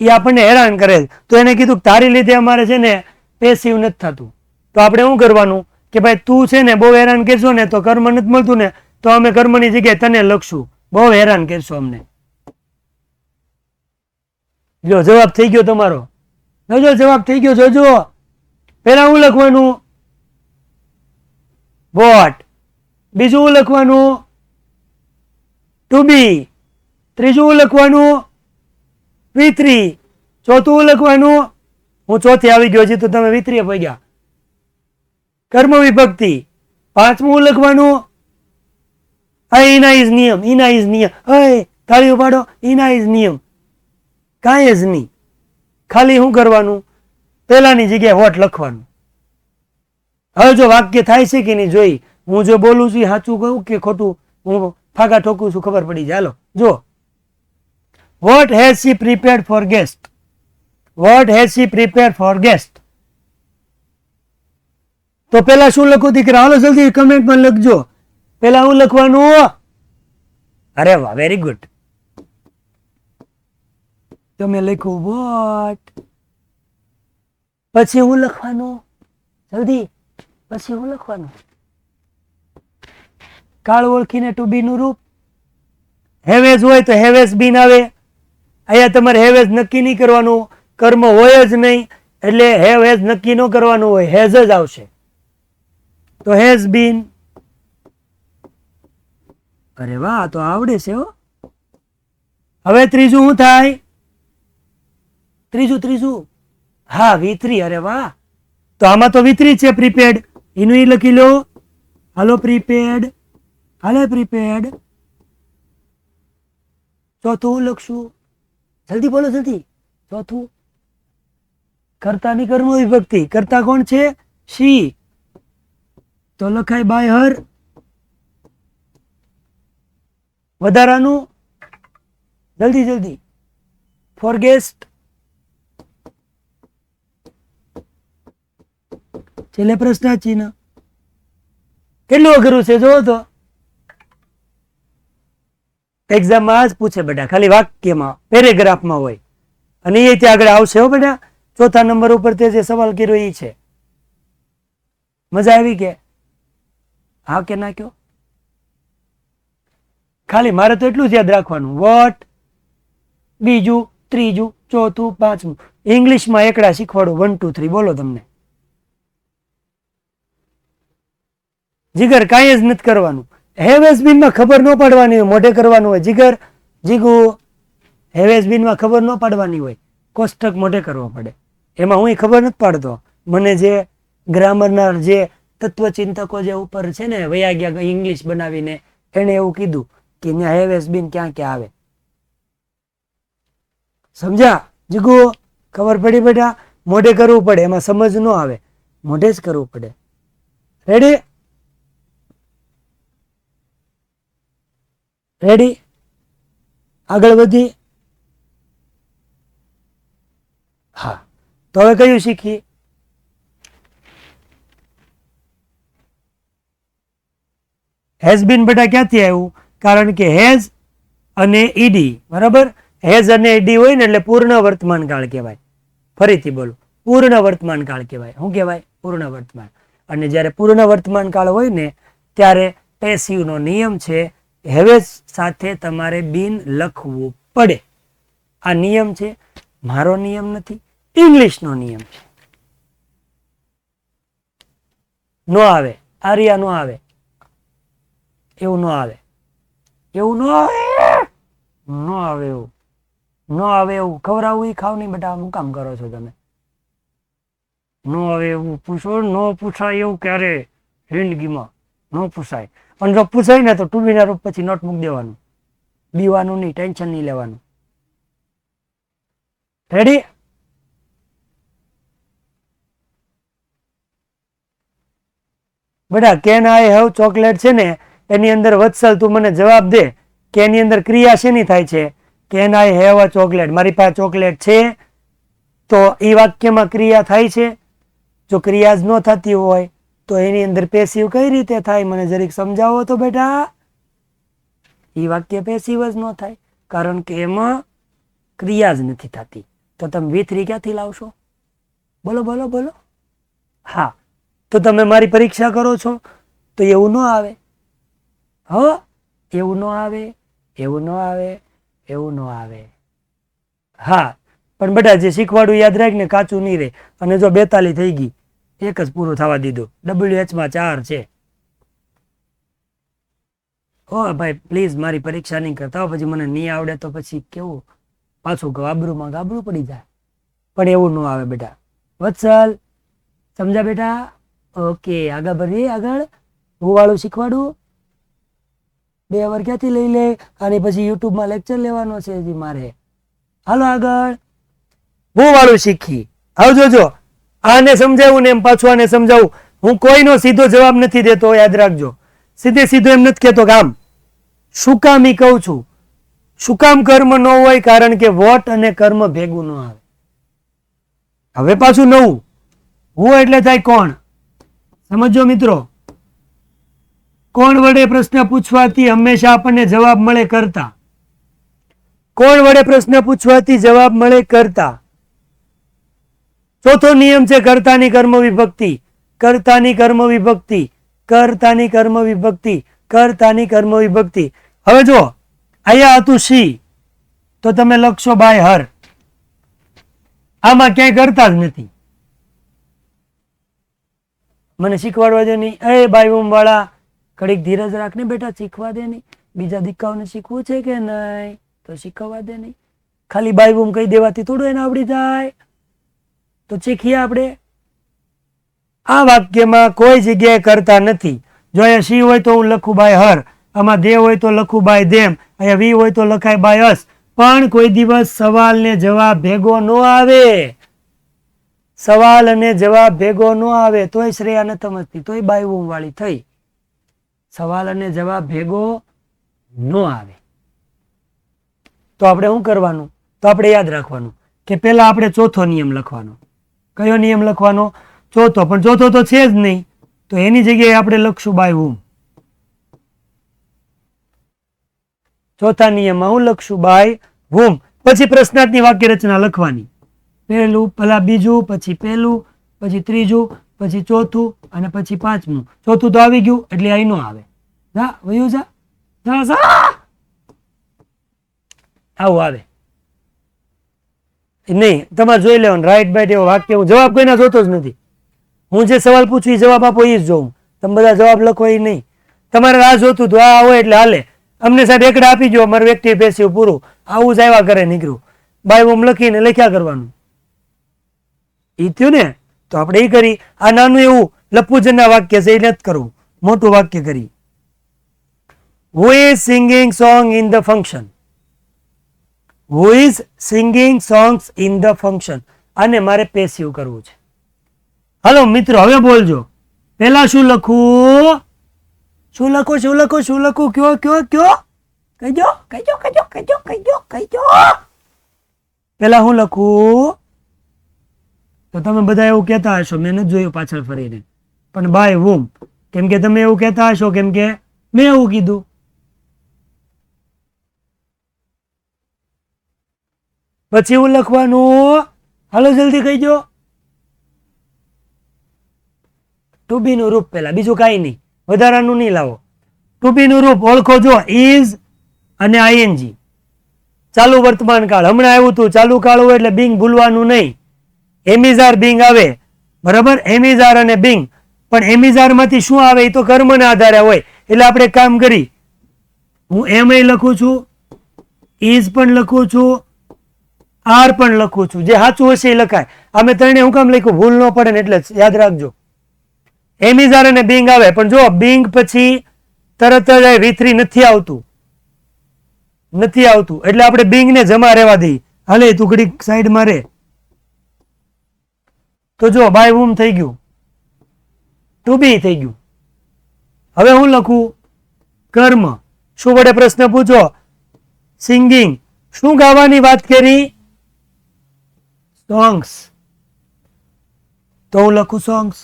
એ આપણને હેરાન કરે. તો એને કીધું તારી લીધે અમારે છે ને પેસિવ નથી થતું. તો આપણે શું કરવાનું કે ભાઈ તું છે ને બહુ હેરાન કરશો ને તો કર્મ નથી મળતું ને તો અમે કર્મની જગ્યાએ તને લખશું. બહુ હેરાન કરશો અમને. જો જવાબ થઈ ગયો તમારો. જોજો જવાબ થઈ ગયો. જોજો, પેલા હું લખવાનું વોટ, બીજું હું લખવાનું ટુ બી, ત્રીજું હું લખવાનું V3, ચોથું હું લખવાનું, હું ચોથી આવી ગયો છે તો તમે V3 પડી ગયા, કર્મ વિભક્તિ. પાંચમું હું લખવાનું ઇના ઇઝ નિયમ. ઇના ઇઝ નિયમ. તાળીઓ પાડો. ઇના ઇઝ નિયમ. કાંઈ જ નહીં. ખાલી શું કરવાનું? પેલાની જગ્યાએ વોટ લખવાનું. હવે જો વાક્ય થાય છે કે નહીં જોઈ. હું જો બોલું છું સાચું કહું કે ખોટું, હું ફાકા ઠોકું છું ખબર પડી જાય. હાલો જો. What has she prepared for guest? What has she prepared for guest? તો પેલા શું લખું દીકરા? હાલો જલ્દી કમેન્ટમાં લખજો. પેલા હું લખવાનું? અરે વાહ, વેરી ગુડ. તમે લખ્યું વોટ. પછી હું લખવાનું? જલ્દી. પછી હું લખવાનું? કાળ ઓળખીને ટુ બી નું રૂપ. હેવેઝ હોય તો હેવેઝ બીન આવે. અહીંયા તમારે હેવેઝ નક્કી નહીં કરવાનું. કર્મ હોય જ નહીં એટલે હેવેઝ નક્કી ન કરવાનું હોય, હેઝ જ આવશે. તો હેઝ બીન. અરે વાહ, તો આવડે છે હો. હવે ત્રીજું શું થાય? ત્રીજું હા V3. અરે વાહ, તો આમાં તો V3 છે પ્રીપેડ. એનું એ લખી લો. હાલો પ્રીપેડ. હાલે પ્રીપેડ. ચોથું હું લખશું? જલ્દી બોલો જલ્દી. ચોથું કર્તાની કર્મ વિભક્તિ. કર્તા કોણ છે? શી. તો લખાય બાય હર. વધારાનું જલ્દી જલ્દી ફોર ગેસ્ટ. છેલ્લે પ્રશ્ન ચિહ્ન. કેટલું અઘરું છે જોવો તો. એક્ઝામમાં જ પૂછે બેટા, ખાલી વાક્યમાં પેરેગ્રાફમાં હોય અને એ ત્યાં આગળ આવશે હો બેટા. ચોથા નંબર ઉપર તે જે સવાલ કર્યો એ છે. મજા આવી કે? હા કે ના કયો? ખાલી મારે તો એટલું જ યાદ રાખવાનું, વોટ, બીજું, ત્રીજું, ચોથું, પાંચમું. ઇંગ્લિશમાં એકડા શીખવાડું, 1 2 3 બોલો તમને. જીગર કાંઈ જ નથી કરવાનું. હેવેસ બીનમાં ખબર ન પાડવાની હોય, મોઢે કરવાનું હોય. જીગર, જીગુ, હેવેસ બીનમાં ખબર ન પાડવાની હોય, કોષ્ટક મોઢે કરવો પડે. એમાં હું ખબર નથી પાડતો. મને જે ગ્રામરના જે તત્વચિંતકો જે ઉપર છે ને વયા ગયા ઇંગ્લિશ બનાવીને, એને એવું કીધું કે ત્યાં હેવેસ બીન ક્યાં ક્યાં આવે. સમજ્યા જીગુ? ખબર પડી બેટા? મોઢે કરવું પડે, એમાં સમજ ન આવે, મોઢે જ કરવું પડે. રેડી? રેડી? આગળ વધી. હા, તો હવે કયું શીખીએ? હેઝ બીન બેટા ક્યાંથી આવ્યું? કારણ કે હેઝ અને ઈડી, બરાબર? હેઝ અને ઈડી હોય ને એટલે પૂર્ણ વર્તમાન કાળ કહેવાય. ફરીથી બોલો, પૂર્ણ વર્તમાન કાળ કહેવાય. શું કહેવાય? પૂર્ણ વર્તમાન. અને જ્યારે પૂર્ણ વર્તમાન કાળ હોય ને ત્યારે પેસિવ નો નિયમ છે, હેવેસ સાથે તમારે બિન લખવું પડે. આ નિયમ છે, મારો નિયમ નથી, ઇંગ્લિશનો નિયમ છે. નો આવે, આર્યા નો આવે, એવું ન આવે, એવું ન આવે, ન આવે એવું, ન આવે એવું. ખવડાવવું એ ખાવ નહીં બેટા, શું કામ કરો છો તમે? ન આવે એવું પૂછો, ન પૂછાય એવું ક્યારે જિંદગીમાં ન પૂછાય. પણ જો પૂછાય ને તો ટુ બી ના રૂપ પછી નોટ મૂકી દેવાનું, બીવાનું નહીં, ટેન્શન નહીં લેવાનું. રેડી? બેટા કેન આઈ હેવ ચોકલેટ છે ને એની અંદર વત્સલ તું મને જવાબ દે કે એની અંદર ક્રિયા શેની થાય છે? Can I have a chocolate, મારી પાસે ચોકલેટ છે. તો એ વાક્યમાં ક્રિયા થાય છે. જો ક્રિયા જ ન થતી હોય તો એની અંદર પેસિવ કઈ રીતે થાય? મને જરીક સમજાવો તો બેટા. એ વાક્ય પેસિવ જ ન થાય કારણ કે એમાં ક્રિયા જ નથી થતી. તો તમે V3 ક્યાંથી લાવશો? બોલો બોલો બોલો. હા, તો તમે મારી પરીક્ષા કરો છો તો એવું ન આવે. એવું ન આવે, એવું ન આવે, એવું ન આવે. હા, પણ બેટા જે શીખવાડું યાદ રાખ ને, કાચું નહીં રહે. અને જો 42 થઈ ગઈ, એક જ પૂરું થવા દીધું. WH માં 4 છે. ઓ ભાઈ પ્લીઝ મારી પરીક્ષા નહીં કરતા, પછી મને નહીં આવડે તો પછી કેવું પાછું ગાબડુંમાં ગાબડું પડી જાય. પણ એવું ન આવે બેટા. વત્સલ સમજા બેટા? ઓકે, આગળ ભરીએ. આગળ હું વાળું શીખવાડું. 2 વાર ક્યાંથી લઈ લે? અને પછી યુટ્યુબમાં લેક્ચર લેવાનો છે હજી મારે. હાલો આગળ હું વાળું શીખી. આવજો. જો આને સમજાવું ને એમ પાછું આને સમજાવું. હું કોઈનો સીધો જવાબ નથી દેતો, યાદ રાખજો. સીધે સીધો એમ નથી કહેતો કામ. શું કામ ઈ કહું છું? શું કામ કર્મ ન હોય? કારણ કે વોટ અને કર્મ ભેગું ન આવે. હવે પાછું નવું, હું એટલે થાય કોણ. સમજો મિત્રો, કોણ વડે પ્રશ્ન પૂછવાથી હંમેશા આપણને જવાબ મળે કરતા. કોણ વડે પ્રશ્ન પૂછવાથી જવાબ મળે કરતા. ચોથો નિયમ છે કર્તાની કર્મ વિભક્તિ. કર્તાની કર્મ વિભક્તિ, કર્તાની કર્મ વિભક્તિ, કર્તાની કર્મ વિભક્તિ. હવે જો અહીંયા હતું સી, તો તમે લખશો બાય હર. આમાં ક્યાંય કરતા જ નથી. મને શીખવાડવા દે નહીં. એ બાયવમ વાળા ઘડીક ધીરજ રાખને બેટા, શીખવા દે નહીં. બીજા દીકરાઓને શીખવું છે કે નહીં તો શીખવા દે નહીં. ખાલી બાયવમ કહી દેવાથી થોડું એને આવડી જાય. તો શીખીએ આપણે. આ વાક્યમાં કોઈ જગ્યાએ કરતા નથી. જો અહીંયા સી હોય તો હું લખું બાય હર, આમાં દે હોય તો લખું બાય ધેમ, અહીંયા વી હોય તો લખાય બાય અસ. પણ કોઈ દિવસ સવાલ ને જવાબ ભેગો ન આવે. સવાલ અને જવાબ ભેગો ન આવે તોય શ્રેયા ન સમજતી, તોય બાયવમ વાળી થઈ. સવાલ અને જવાબ ભેગો ન આવે તો આપણે શું કરવાનું? તો આપણે યાદ રાખવાનું કે પેલા આપણે ચોથો નિયમ લખવાનો. કયો નિયમ લખવાનો? ચોથો. પણ ચોથો તો છે જ નહીં, તો એની જગ્યાએ આપણે લખશું બાય હુમ. ચોથા નિયમમાં હું લખશું બાય હુમ. પછી પ્રશ્નાર્થની વાક્ય રચના લખવાની. પહેલું, પેલા બીજું, પછી પહેલું, પછી ત્રીજું, પછી ચોથું અને પછી પાંચમું. ચોથું તો આવી ગયું એટલે અહીં નો આવે. જા વયું જા જા જા આવું આવે નહીં. તમારે જોઈ લેવાનું રાઈટ બાઈટ એવો વાક્ય. હું જવાબ કોઈના જોતો જ નથી. હું જે સવાલ પૂછું એ જવાબ આપો એ જ જોઉં. તમે બધા જવાબ લખો એ નહીં. તમારે આ જોતું હતું આ હોય એટલે હાલે. અમને સાહેબ એકડા આપી ગયો મારું વ્યક્તિ પેશિવ પૂરું. આવું જ આવ્યા કરે નીકળ્યું. બાય ઓમ લખીને લખ્યા કરવાનું. ઈ થયું ને તો આપણે એ કરી. આ નાનું એવું લપુજનના વાક્ય છે એ નથી કરવું. મોટું વાક્ય કરી. Who is singing song in the function? Who is singing songs in the function? આને મારે પેસિવ કરવું છે. હાલો મિત્રો હવે બોલજો. પેલા શું લખું? શું લખું શું લખું શું લખું? કયો કયો કયો? કહીજો કહીજો કહીજો કહીજો કહીજો કહીજો. પેલા હું લખું? તો તમે બધા એવું કહેતા હશો, મેં નથી જોયું પાછળ ફરીને, પણ બાય whom, કેમ કે તમે એવું કહેતા હશો કેમ કે મેં એવું કીધું. પછી હું લખવાનું, હાલો જલ્દી કહીજો. ટુ બી નું રૂપ પેલા, બીજું કાંઈ નહીં, વધારાનું નહીં લાવો. ટુ બી નું રૂપ ઓળખો જો, ઇઝ અને આઈએનજી. ચાલુ વર્તમાન કાળ હમણાં આવ્યું હતું. ચાલુ કાળ હોય એટલે બિંગ ભૂલવાનું નહીં. એમિઝાર બિંગ આવે બરાબર, એમિઝાર અને બિંગ. પણ એમિઝાર માંથી શું આવે એ તો કર્મના આધારે હોય. એટલે આપણે કામ કરી, હું એમ લખું છું, ઇઝ પણ લખું છું, આર પણ લખું છું. જે સાચું હશે એ લખાય. અમે ત્રણે હું કામ લખ્યું? ભૂલ ન પડે ને એટલે યાદ રાખજો. એમિઝાર અને બિંગ આવે, પણ જો બિંગ પછી તરત જ V3 નથી આવતું, નથી આવતું. એટલે આપણે બિંગ ને જમા રહેવા દઈએ. હાલે તું ઘડીક સાઈડ મારે. તો જો બાય whom થઈ ગયું, ટુ બી થઈ ગયું. હવે હું લખું? કર્મ. શું વડે પ્રશ્ન પૂછો? સિંગિંગ. શું ગાવાની વાત કરી? સોંગ્સ. તો હું લખું સોંગ્સ.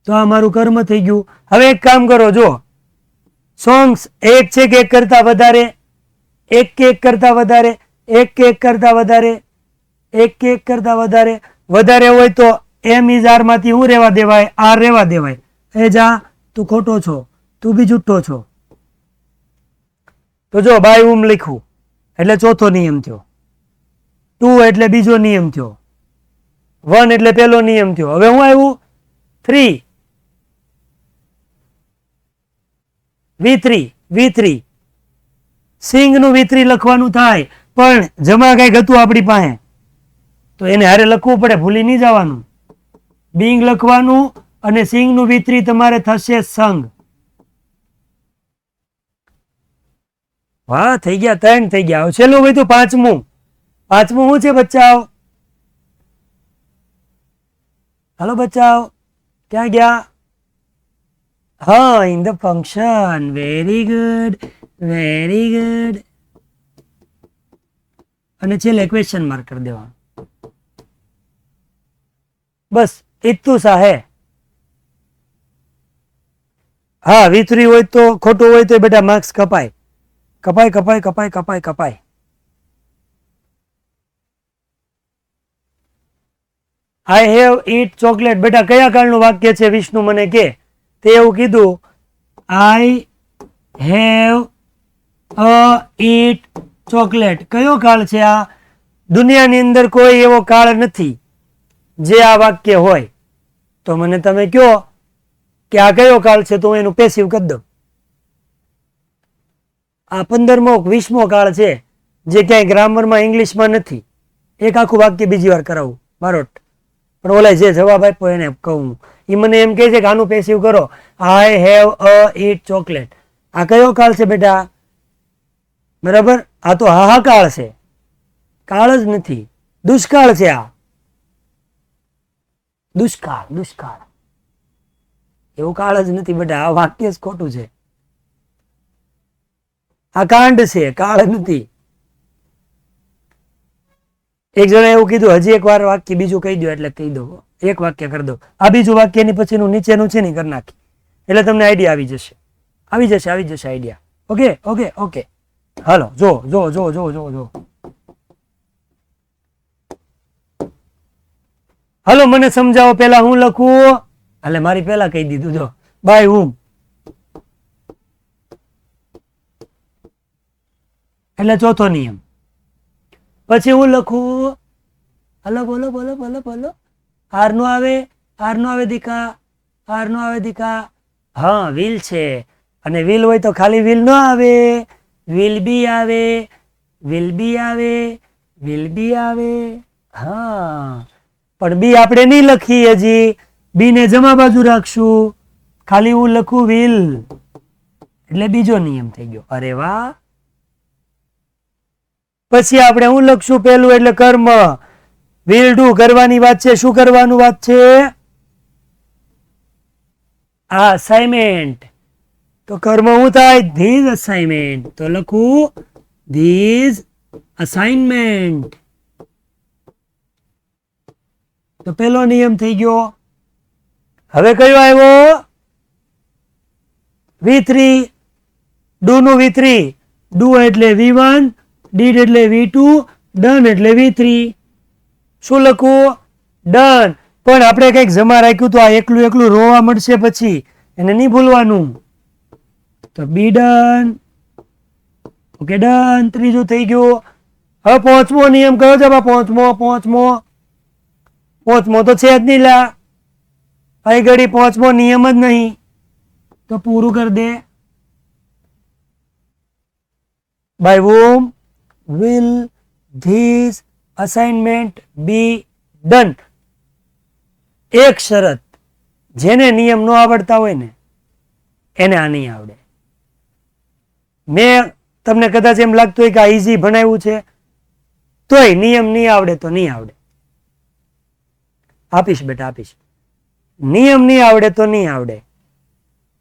તો આ મારું કર્મ થઈ ગયું. હવે એક કામ કરો, જો સોંગ્સ એક છે કે એક કરતા વધારે? એક કે એક કરતા વધારે? એક કે એક કરતા વધારે? એક કે એક કરતા વધારે. વધારે હોય તો એમ ઇઝ આર માંથી હું રેવા દેવાય? આર રેવા દેવાય. એ જા, તું ખોટો છો, તું બી જુઠ્ઠો છો. તો જો બાય whom લખ્યું એટલે ચોથો નિયમ થયો. 2 એટલે બીજો નિયમ થયો. 1 એટલે પેલો નિયમ થયો. હવે હું આવ્યું 3. V3 સિંગ નું V3 લખવાનું થાય, પણ જમા કઈક હતું આપણી પાસે તો એને હારે લખવું પડે, ભૂલી નહીં જવાનું. બિંગ લખવાનું અને સિંગ નું V3 તમારે થશે સંગ. વાહ, થઈ ગયા 3 થઈ ગયા. છેલ્લું હોય તો પાંચમું. પાંચમું શું છે બચ્ચાઓ? હાલો બચ્ચાઓ, ક્યાં ગયા? હા, in the function. Very good, very good. અને છેલ્લે ક્વેશ્ચન માર્ક કરી દેવાનું. બસ ઇત્તુ સા હે. હા, V3 હોય તો ખોટું હોય તો બેટા માર્ક્સ કપાય કપાય કપાય કપાય કપાય કપાય. I have eat chocolate. બેટા કયા કાળનું વાક્ય છે? વિષ્ણુ મને કે. તે એવું કીધું, આઈ હેવ અ ઈટ ચોકલેટ. કયો કાળ છે આ? દુનિયાની અંદર કોઈ એવો કાળ નથી જે આ વાક્ય હોય. તો મને તમે કહો કે આ કયો કાળ છે, તો હું એનું પેસિવ કરી દઉં. આ 15મો 20મો કાળ છે જે ક્યાંય ગ્રામરમાં ઇંગ્લિશમાં નથી. એક આખું વાક્ય બીજી વાર કરાવું બારોટ. પણ ઓલા જે જવાબ આપ્યો એને કહું. એ મને એમ કહે છે કે આનું પેસિવ કરો. I have a eat chocolate. આ કયો કાળ છે બેટા? બરાબર, આ તો હાહાકાળ છે, કાળ જ નથી. દુષ્કાળ છે આ. દુષ્કાળ, દુષ્કાળ. એવું કાળ જ નથી બેટા. આ વાક્ય જ ખોટું છે. આ કાંડ છે, કાળ નથી. એક જણા એવું કીધું, હજી એક વાર વાક્ય બીજું કહી દો એટલે કહી દો. એક વાક્ય કરી દો. આ બીજું વાક્યની પછીનું નીચેનું છે ને કરી નાખી એટલે તમને આઈડિયા આવી જશે. આવી જશે, આવી જશે આઈડિયા. Okay okay okay. હાલો જો જો જો જો જો જો. હાલો મને સમજાવો, પેલા હું લખું, એટલે મારી પેલા કહી દીધું, જો બાય હુમ, એટલે ચોથો નિયમ. પછી હું લખું, હાલો બોલો બોલો બોલો બોલો, આર નો આવે દીકા, આર નો આવે દીકા, હા વિલ છે, અને વિલ હોય તો ખાલી વિલ ન આવે, વિલ બી આવે, વિલ બી આવે, વિલ બી આવે. હા પણ બી આપણે નહીં લખીએ, હજી બી ને જમા બાજુ રાખશું, ખાલી હું લખું વિલ, એટલે બીજો નિયમ થઈ ગયો. અરે વાહ. પછી આપણે હું લખશું પેલું, એટલે કર્મ, વિલ ડુ કરવાની વાત છે. શું કરવાનું વાત છે? આ અસાઇનમેન્ટ. તો કર્મ હું થાય? This assignment. તો લખું ધીઝ અસાઇનમેન્ટ. તો પેલો નિયમ થઈ ગયો. હવે કયો આવ્યો? V3. ડુ નું V3. ડુ એટલે V1, ડીડ એટલે V2, ડન એટલે V3. શું લખવું? ડન. પણ આપણે કઈક જમા રાખ્યું તો આ એકલું એકલું રોવા મળશે, પછી એને નહીં ભૂલવાનું. તો બી ડન. Okay done. ત્રીજું થઈ ગયું. હવે પાંચમો નિયમ કયો છે? પાંચમો તો છે જ નહીં લા, અહીં ઘડી પાંચમો નિયમ જ નહીં, તો પૂરું કરી દે. By whom will this assignment be done? એક શરત, જેને નિયમ ન આવડતા હોય ને એને આ નહીં આવડે. મેં તમને કદાચ એમ લાગતું હોય કે આ ઈઝી ભણાવ્યું છે, તોય નિયમ નહીં આવડે તો નહીં આવડે. આપીશ બેટા આપીશ. નિયમ નહીં આવડે તો નહીં આવડે.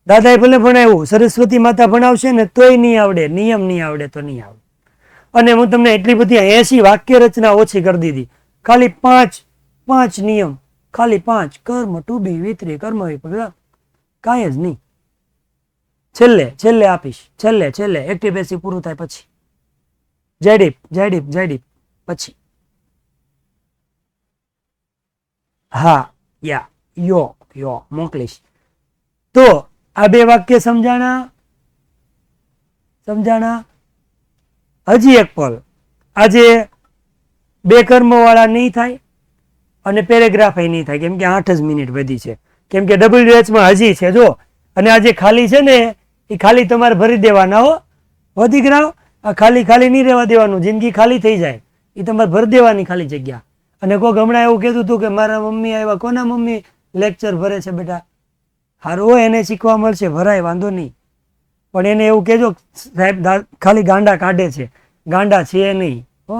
દાદાએ ભલે ભણાવ્યું, સરસ્વતી માતા ભણાવશે ને તોય નહીં આવડે, નિયમ નહીં આવડે તો નહીં આવડે. અને હું તમને એટલી બધી 80 વાક્ય રચના ઓછી કરી દીધી, ખાલી પાંચ નિયમ, ખાલી 5. કર્મ, ટુ બી, વિતરી, કર્મ વિભાગ, કાંઈ જ નહીં. છેલ્લે આપીશ, છેલ્લે એક્ટિવ પેસિવ પૂરું થાય પછી જેડીપ પછી. હા યા યો મોકલીશ. તો આ 2 વાક્ય સમજાણા. હજી એક પલ, આજે 2 કર્મ વાળા નહીં થાય અને પેરેગ્રાફ નહીં થાય, કેમ કે 8 જ મિનિટ વધી છે, કેમ કે WH માં હજી છે જો. અને આ જે ખાલી છે ને એ ખાલી તમારે ભરી દેવાના હો. વધી ગ્રાવ આ ખાલી નહીં રહેવા દેવાનું, જિંદગી ખાલી થઈ જાય, એ તમારે ભરી દેવાની ખાલી જગ્યા. અને કોઈક હમણાં એવું કહેતું હતું કે મારા મમ્મી આવ્યા. કોના મમ્મી લેક્ચર ભરે છે બેટા? હારું હોય, એને શીખવા મળશે, ભરાય, વાંધો નહીં. પણ એને એવું કહેજો સાહેબ ખાલી ગાંડા કાઢે છે, ગાંડા છે નહીં હો.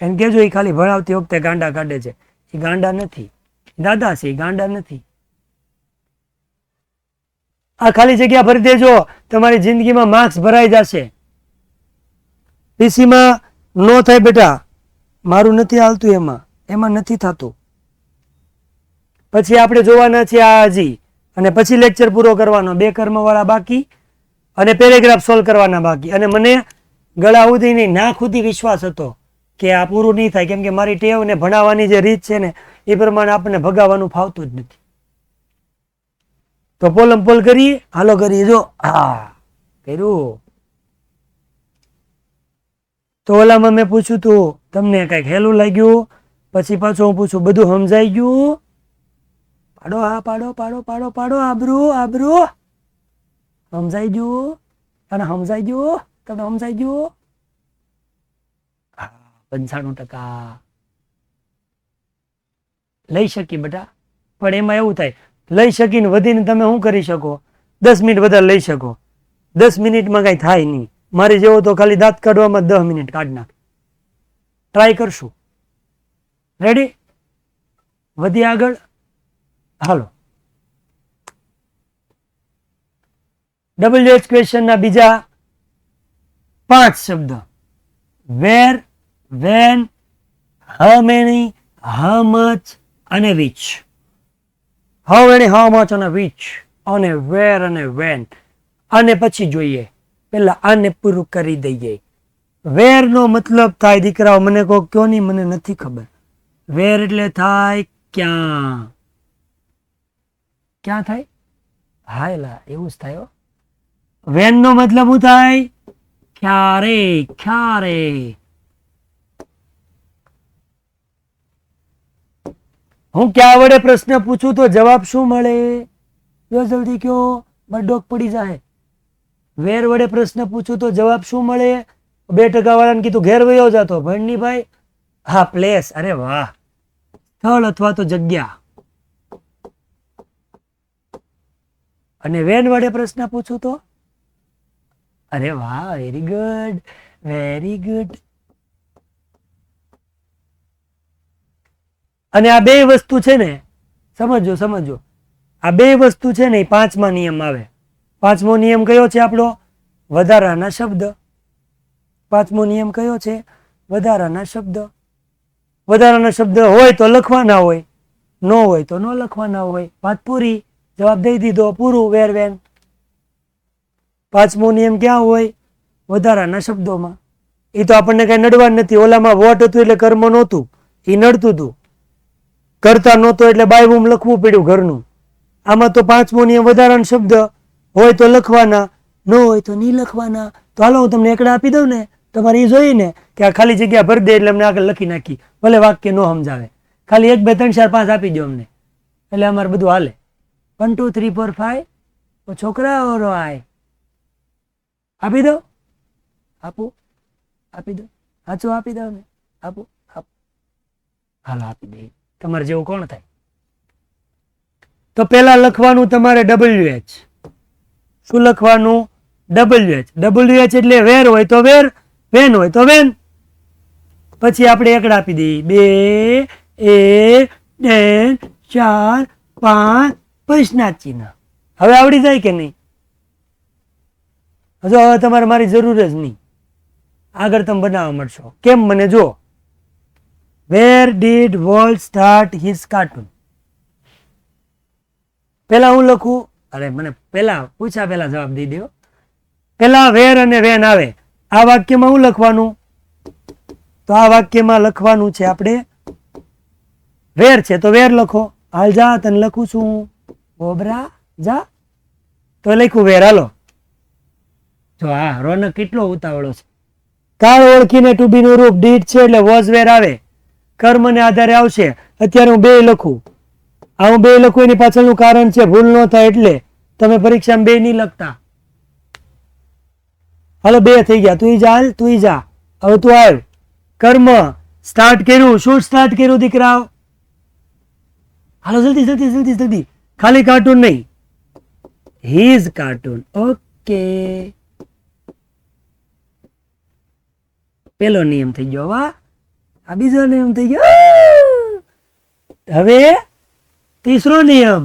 એને કહેજો એ ખાલી ભણાવતી વખતે ગાંડા કાઢે છે. એ ગાંડા નથી, દાદા છે, એ ગાંડા નથી. આ ખાલી જગ્યા ભરી દેજો, તમારી જિંદગીમાં માર્ક્સ ભરાઈ જશે. પીસીમાં નો થાય બેટા, મારું નથી હાલતું, એમાં નથી થતું. પછી આપણે જોવાના છે આ હજી, અને પછી લેક્ચર પૂરો કરવાનો. 2 કર્મ વાળા બાકી અને પેરેગ્રાફ સોલ્વ કરવાના બાકી. અને મને ગળા સુધી નહીં, નાક સુધી વિશ્વાસ હતો કે આ પૂરું નહીં થાય, કેમ કે મારી ટેવ ને ભણાવવાની જે રીત છે ને એ પ્રમાણે આપણને ભગાવવાનું ફાવતું જ નથી. તો પોલ કરીએ, હાલો કરીએ. જો હા કર્યું. તો ઓલામાં મેં પૂછ્યું તું તમને કઈક હેલું લાગ્યું, પછી પાછું હું પૂછું બધું સમજાઈ ગયું? પાડો હા પાડો આબરૂ સમજાઈ ગયું? તને સમજાઈ ગયું? 95% લઈ શકી બેટા. પણ એમાં એવું થાય, લઈ શકીને વધીને તમે શું કરી શકો? 10 મિનિટ વધારે લઈ શકો. 10 મિનિટમાં કઈ થાય નહીં. મારી જેવો તો ખાલી દાંત કાઢવામાં 10 મિનિટ કાઢ નાખ. ટ્રાય કરશું. રેડી? વધી આગળ. હાલો, WH ક્વેશ્ચન ના બીજા 5 શબ્દ: where, when, how many, how much અને which. How many, how much અને વિચ, અને વેર અને વેન. અને પછી જોઈએ, પેલા આને પૂરું કરી દઈએ. વેર નો મતલબ થાય, દીકરાઓ મને કહો, કયો નહીં, મને નથી ખબર. વેર એટલે થાય ક્યાં ક્યાં થાય? હા એલા એવું જ થાય. વેન નો મતલબ શું થાય? ક્યારે ક્યારે. હું ક્યાં વડે પ્રશ્ન પૂછું તો જવાબ શું મળે? જો જલ્દી કયો, ડોક પડી જાય. વેર વડે પ્રશ્ન પૂછું તો જવાબ શું મળે? 2% વાળાને કીધું ઘેર વયો જતો ભણની ભાઈ. હા પ્લેસ. અરે વાહ. સ્થળ અથવા તો જગ્યા. અને વેન વડે પ્રશ્ન પૂછું તો? અરે વાહ, વેરી ગુડ વેરી ગુડ. અને આ બે વસ્તુ છે ને, સમજો સમજો, આ બે વસ્તુ છે ને એ 5મા નિયમ આવે. 5મો નિયમ કયો છે આપણો? વધારાના શબ્દ. 5મો નિયમ કયો છે? વધારાના શબ્દ. વધારાના શબ્દ હોય તો લખવાના હોય, ન હોય તો ન લખવાના હોય. વાત પૂરી. જવાબ દઈ દીધો, પૂરું. વેર વેન. 5મો નિયમ ક્યાં હોય? વધારાના શબ્દોમાં. એ તો આપણને કઈ નડવા નથી. ઓલામાં વોટ હતું એટલે કર્મ નહોતું, એ નડતું હતું. કરતા નહોતો એટલે બાયબૂમ લખવું પડ્યું ઘરનું. આમાં તો 5મો નિયમ વધારાના શબ્દ હોય તો લખવાના, ન હોય તો નહીં લખવાના. તો હાલો હું તમને એકડા આપી દઉં ને, તમારે એ જોઈને કે આ ખાલી જગ્યા ભરી દે એટલે અમને આગળ લખી નાખી. ભલે વાક્ય ન સમજાવે, ખાલી 1 2 3 4 5 આપી દો અમને, એટલે અમારે બધું હાલે. 1 2 3 4 5 છોકરાઓ આય આપી દો. આપું આપી દો. સાચું આપી દો ને. આપું આપું. હાલો આપી દે. તમારે જેવું કોણ થાય? તો પેલા લખવાનું તમારે WH. શું લખવાનું? WH. WH એટલે વેર હોય તો વેર, વેન હોય તો વેન. પછી આપણે એકડા આપી દઈએ. 2 1 4 5 પ્રશ્નાર્થ ચિહ્ન. હવે આવડી જાય કે નહીં? હજુ હવે તમારે મારી જરૂર જ નહીં. આગળ તમે બનાવવા મળશો. કેમ મને જો. Where did volt start his cartoon? પેલા હું લખું? અરે મને પેલા પૂછ્યા પેલા જવાબ દઈ દો. પેલા વેર અને વેન આવે. આ વાક્યમાં હું લખવાનું? તો આ વાક્યમાં લખવાનું છે આપણે વેર છે તો વેર લખો. હાલ જા, તને લખું છું ગોબરા જા. તો લખ્યું વેર. હાલો જો. હા રોનક કેટલો ઉતાવળો છે. કાળ ઓળખીને ટુ બી નું રૂપ ડીડ છે એટલે વોઝ વેર આવે. કર્મને આધારે આવશે. અત્યારે હું 2 લખું. આ હું 2 લખું એની પાછળનું કારણ છે ભૂલ ન થાય એટલે. તમે પરીક્ષામાં 2 નહીં લખતા. હાલો 2 થઈ ગયા. તું જા, તું જા. હવે તું આવ. કર્મ સ્ટાર્ટ કર્યું. શું સ્ટાર્ટ કર્યું દીકરા? હાલો જલ્દી જલ્દી જલ્દી જલ્દી. ખાલી કાર્ટૂન નહીં, હિઝ કાર્ટૂન. ઓકે. પેલો નિયમ થઈ ગયો. વાહ. આ બીજો નિયમ થઈ ગયો. હવે ત્રીસો નિયમ.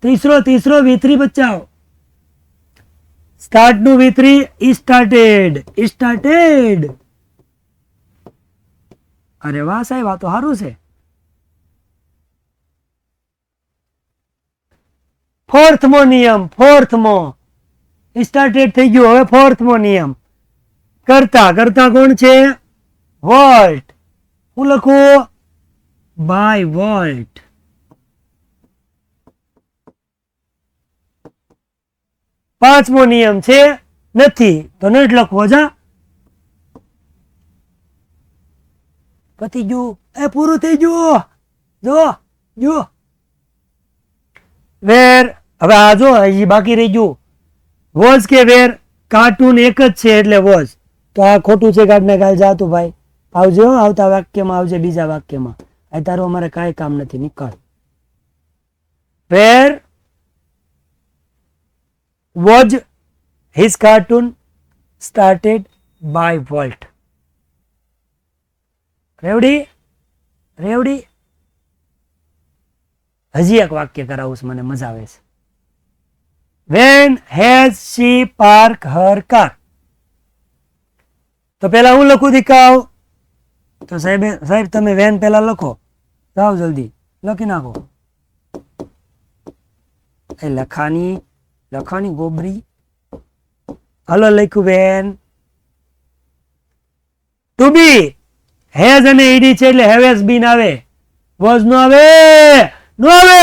ત્રીસો V3 બચાવ. સ્ટાર્ટ નું V3 સ્ટાર્ટેડ. સ્ટાર્ટેડ. અરે વાહ સાહેબ, આ તો સારું છે. 4થમો નિયમ. 4થમો સ્ટાર્ટેડ થઈ ગયું. હવે 4થમો નિયમ. કરતા. કરતા કોણ છે? વોલ્ટ. હું લખું? By Walt. પાંચમો નિયમ છે નથી તો નથી લખવો. જા પતી ગયું. એ પૂરું થઈ ગયું. જો જો વેર. હવે આ જો હજી બાકી રહી ગયું. વોઝ કે વેર? કાર્ટૂન એક જ છે એટલે વોઝ. તો આ ખોટું છે. કાઢને કાલ જાતું ભાઈ. આવજો. આવતા વાક્યમાં આવજે. બીજા વાક્યમાં. આ તારું અમારે કાંઈ કામ નથી. નીકળ. વેર was his cartoon started by Walt? રેવડી રેવડી. હજી એક વાક્ય કરાવું છું, મને મજા આવે છે. When has she parked her car? તો પેલા હું લખું દીકાવ? તો સાહેબ તમે વેન પેલા લખો. જાઓ જલ્દી લખી નાખો. એ લખાની ગોબરી. હાલો લખ્યું વેન. ટુ બી હેઝ અને ઈડી છે એટલે હેવ હેઝ બીન આવે. વોઝ નો આવે, નો આવે,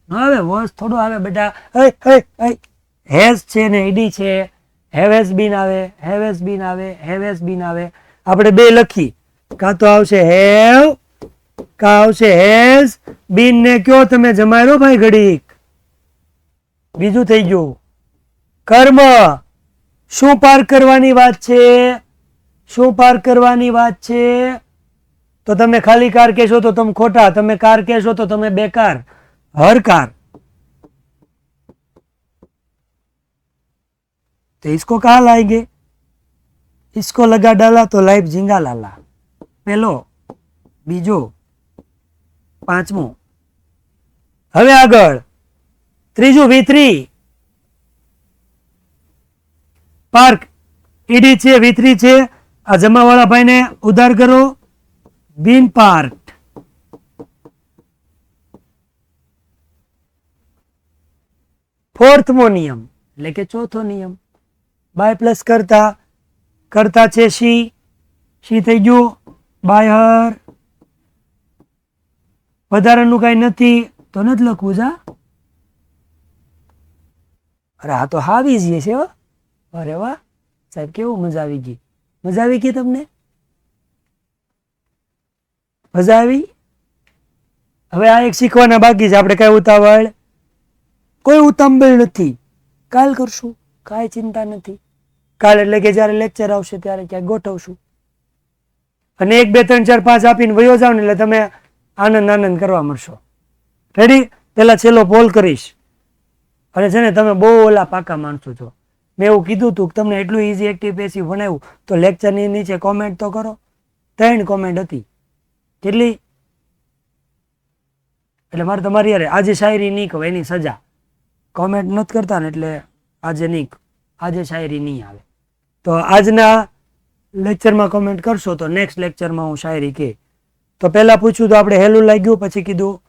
નો આવે, વોઝ થોડું આવે બેટા. હેઝ છે ને ઈડી છે, હેવ હેઝ બીન આવે, હેવ હેઝ બીન આવે, હેવ હેઝ બીન આવે. આપણે બે લખી, કાં તો આવશે હેવ, કાં આવશે હેઝ બીન ને કયો તમે જમાડો ભાઈ ઘડીક. બીજું થઈ ગયું કર્મ. શું પાર કરવાની વાત છે? શું પાર કરવાની વાત છે? તો તમે ખાલી કાર કહેશો તો તમે ખોટા, તમે કાર કહેશો તો તમે બેકાર. હર કાર. तो इसको कहाँ लाएंगे? इसको लगा डाला तो लाइफ झींगा लाला. पहलो, बीजो, पांचमो. હવે આગળ ત્રીજું V3 પાર્ક. ઈડી છે, V3 છે. આ જમાવાળા ભાઈને ઉધાર કરો. બીન પાર્ક. ફોર્થમો નિયમ એટલે કે ચોથો નિયમ. બાય પ્લસ કરતા, કરતા છે શી, શી થઈ ગયું બાયર. વધારાનું કઈ નથી તો નથી લખવું જા. અરે આ તો હાવી જ છે. અરે વાહ સાહેબ, કેવું મજા આવી ગઈ. મજા આવી ગઈ તમને? મજા આવી? હવે આ એક શીખવાના બાકી છે. આપણે કઈ ઉતાવળ, કોઈ ઉતાંબળ નથી. કાલ કરશું, કાંઈ ચિંતા નથી. કાલ એટલે કે જયારે લેક્ચર આવશે ત્યારે ક્યાંક ગોઠવશું. અને 1 2 3 4 5 આપીને વયો જાવ ને એટલે તમે આનંદ આનંદ કરવા મળશો. રેડી? પેલા છેલ્લો પોલ કરીશ. અને છે ને તમે બહુ ઓલા પાકા માણસો છો. મેં એવું કીધું હતું કે તમને એટલું ઇઝી એક્ટિવ પેસિવ ભણાવ્યું તો લેક્ચરની નીચે કોમેન્ટ તો કરો. 3 કોમેન્ટ હતી. કેટલી? એટલે મારે તમારી યાર આજે શાયરી નહીં કહો, એની સજા. કોમેન્ટ નથી કરતા ને એટલે આજે નહીં, આજે શાયરી નહીં આવે. તો આજના લેક્ચરમાં કોમેન્ટ કરશો તો નેક્સ્ટ લેક્ચરમાં હું શાયરી કહે. તો પહેલા પૂછ્યું તો આપણે હેલું લાગ્યું, પછી કીધું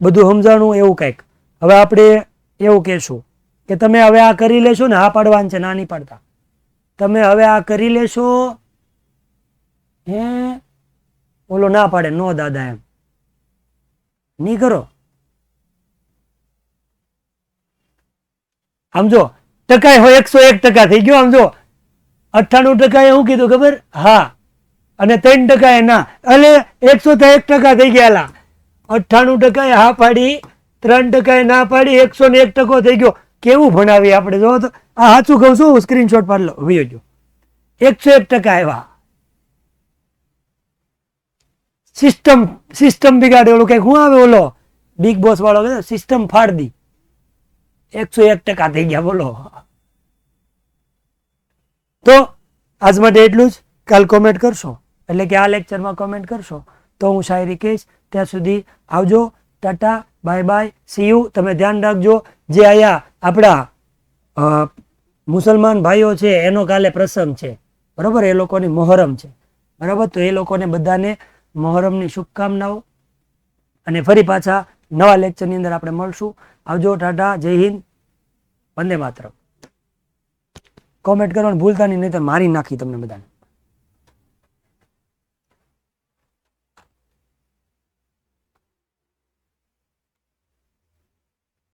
બધું સમજાણું એવું કંઈક. હવે આપણે એવું કહેશું કે તમે હવે આ કરી લેશો ને, હા પાડવાનું છે, ના નહીં પાડતા. તમે હવે આ કરી લેશો, હે ઓલો ના પાડે નો દાદા એમ નહીં કરો. આમ જો ટકા હોય 101% થઈ ગયો. આમ જો 98% શું કીધું ખબર? હા. અને 3% ના, એટલે 101% થઈ ગયા. 98% હા પાડી, 3% ના પાડી, 101% થઈ ગયો. કેવું ભણાવી આપણે જો તો. આ સાચું કહું છું, સ્ક્રીનશોટ પાડ લો. વિયો જો 101% આવ્યા. સિસ્ટમ બિગાડે. ઓલું કઈક શું આવે ઓલો બિગ બોસ વાળો, સિસ્ટમ ફાડ દી. 101% થઈ ગયા. બોલો. તો આજ માટે એટલું જ. કાલ કોમેન્ટ કરશો એટલે કે આ લેક્ચરમાં કોમેન્ટ કરશો તો હું શાયરી કહીશ. ત્યાં સુધી આવજો, Tata, bye bye, C you. તમે ધ્યાન રાખજો. જે આયા આપણા મુસલમાન ભાઈઓ છે એનો કાલે પ્રસંગ છે, બરાબર? એ લોકોની મોહરમ છે, બરાબર? તો એ લોકોને બધાને મોહરમની શુભકામનાઓ. અને ફરી પાછા નવા લેક્ચરની અંદર આપણે મળશું. આવજો, ટાટા, જય હિન્દ, વંદે માતરમ. કોમેન્ટ કરવાનું ભૂલતા નહીં, નહીં તો મારી નાખી તમને બધાને.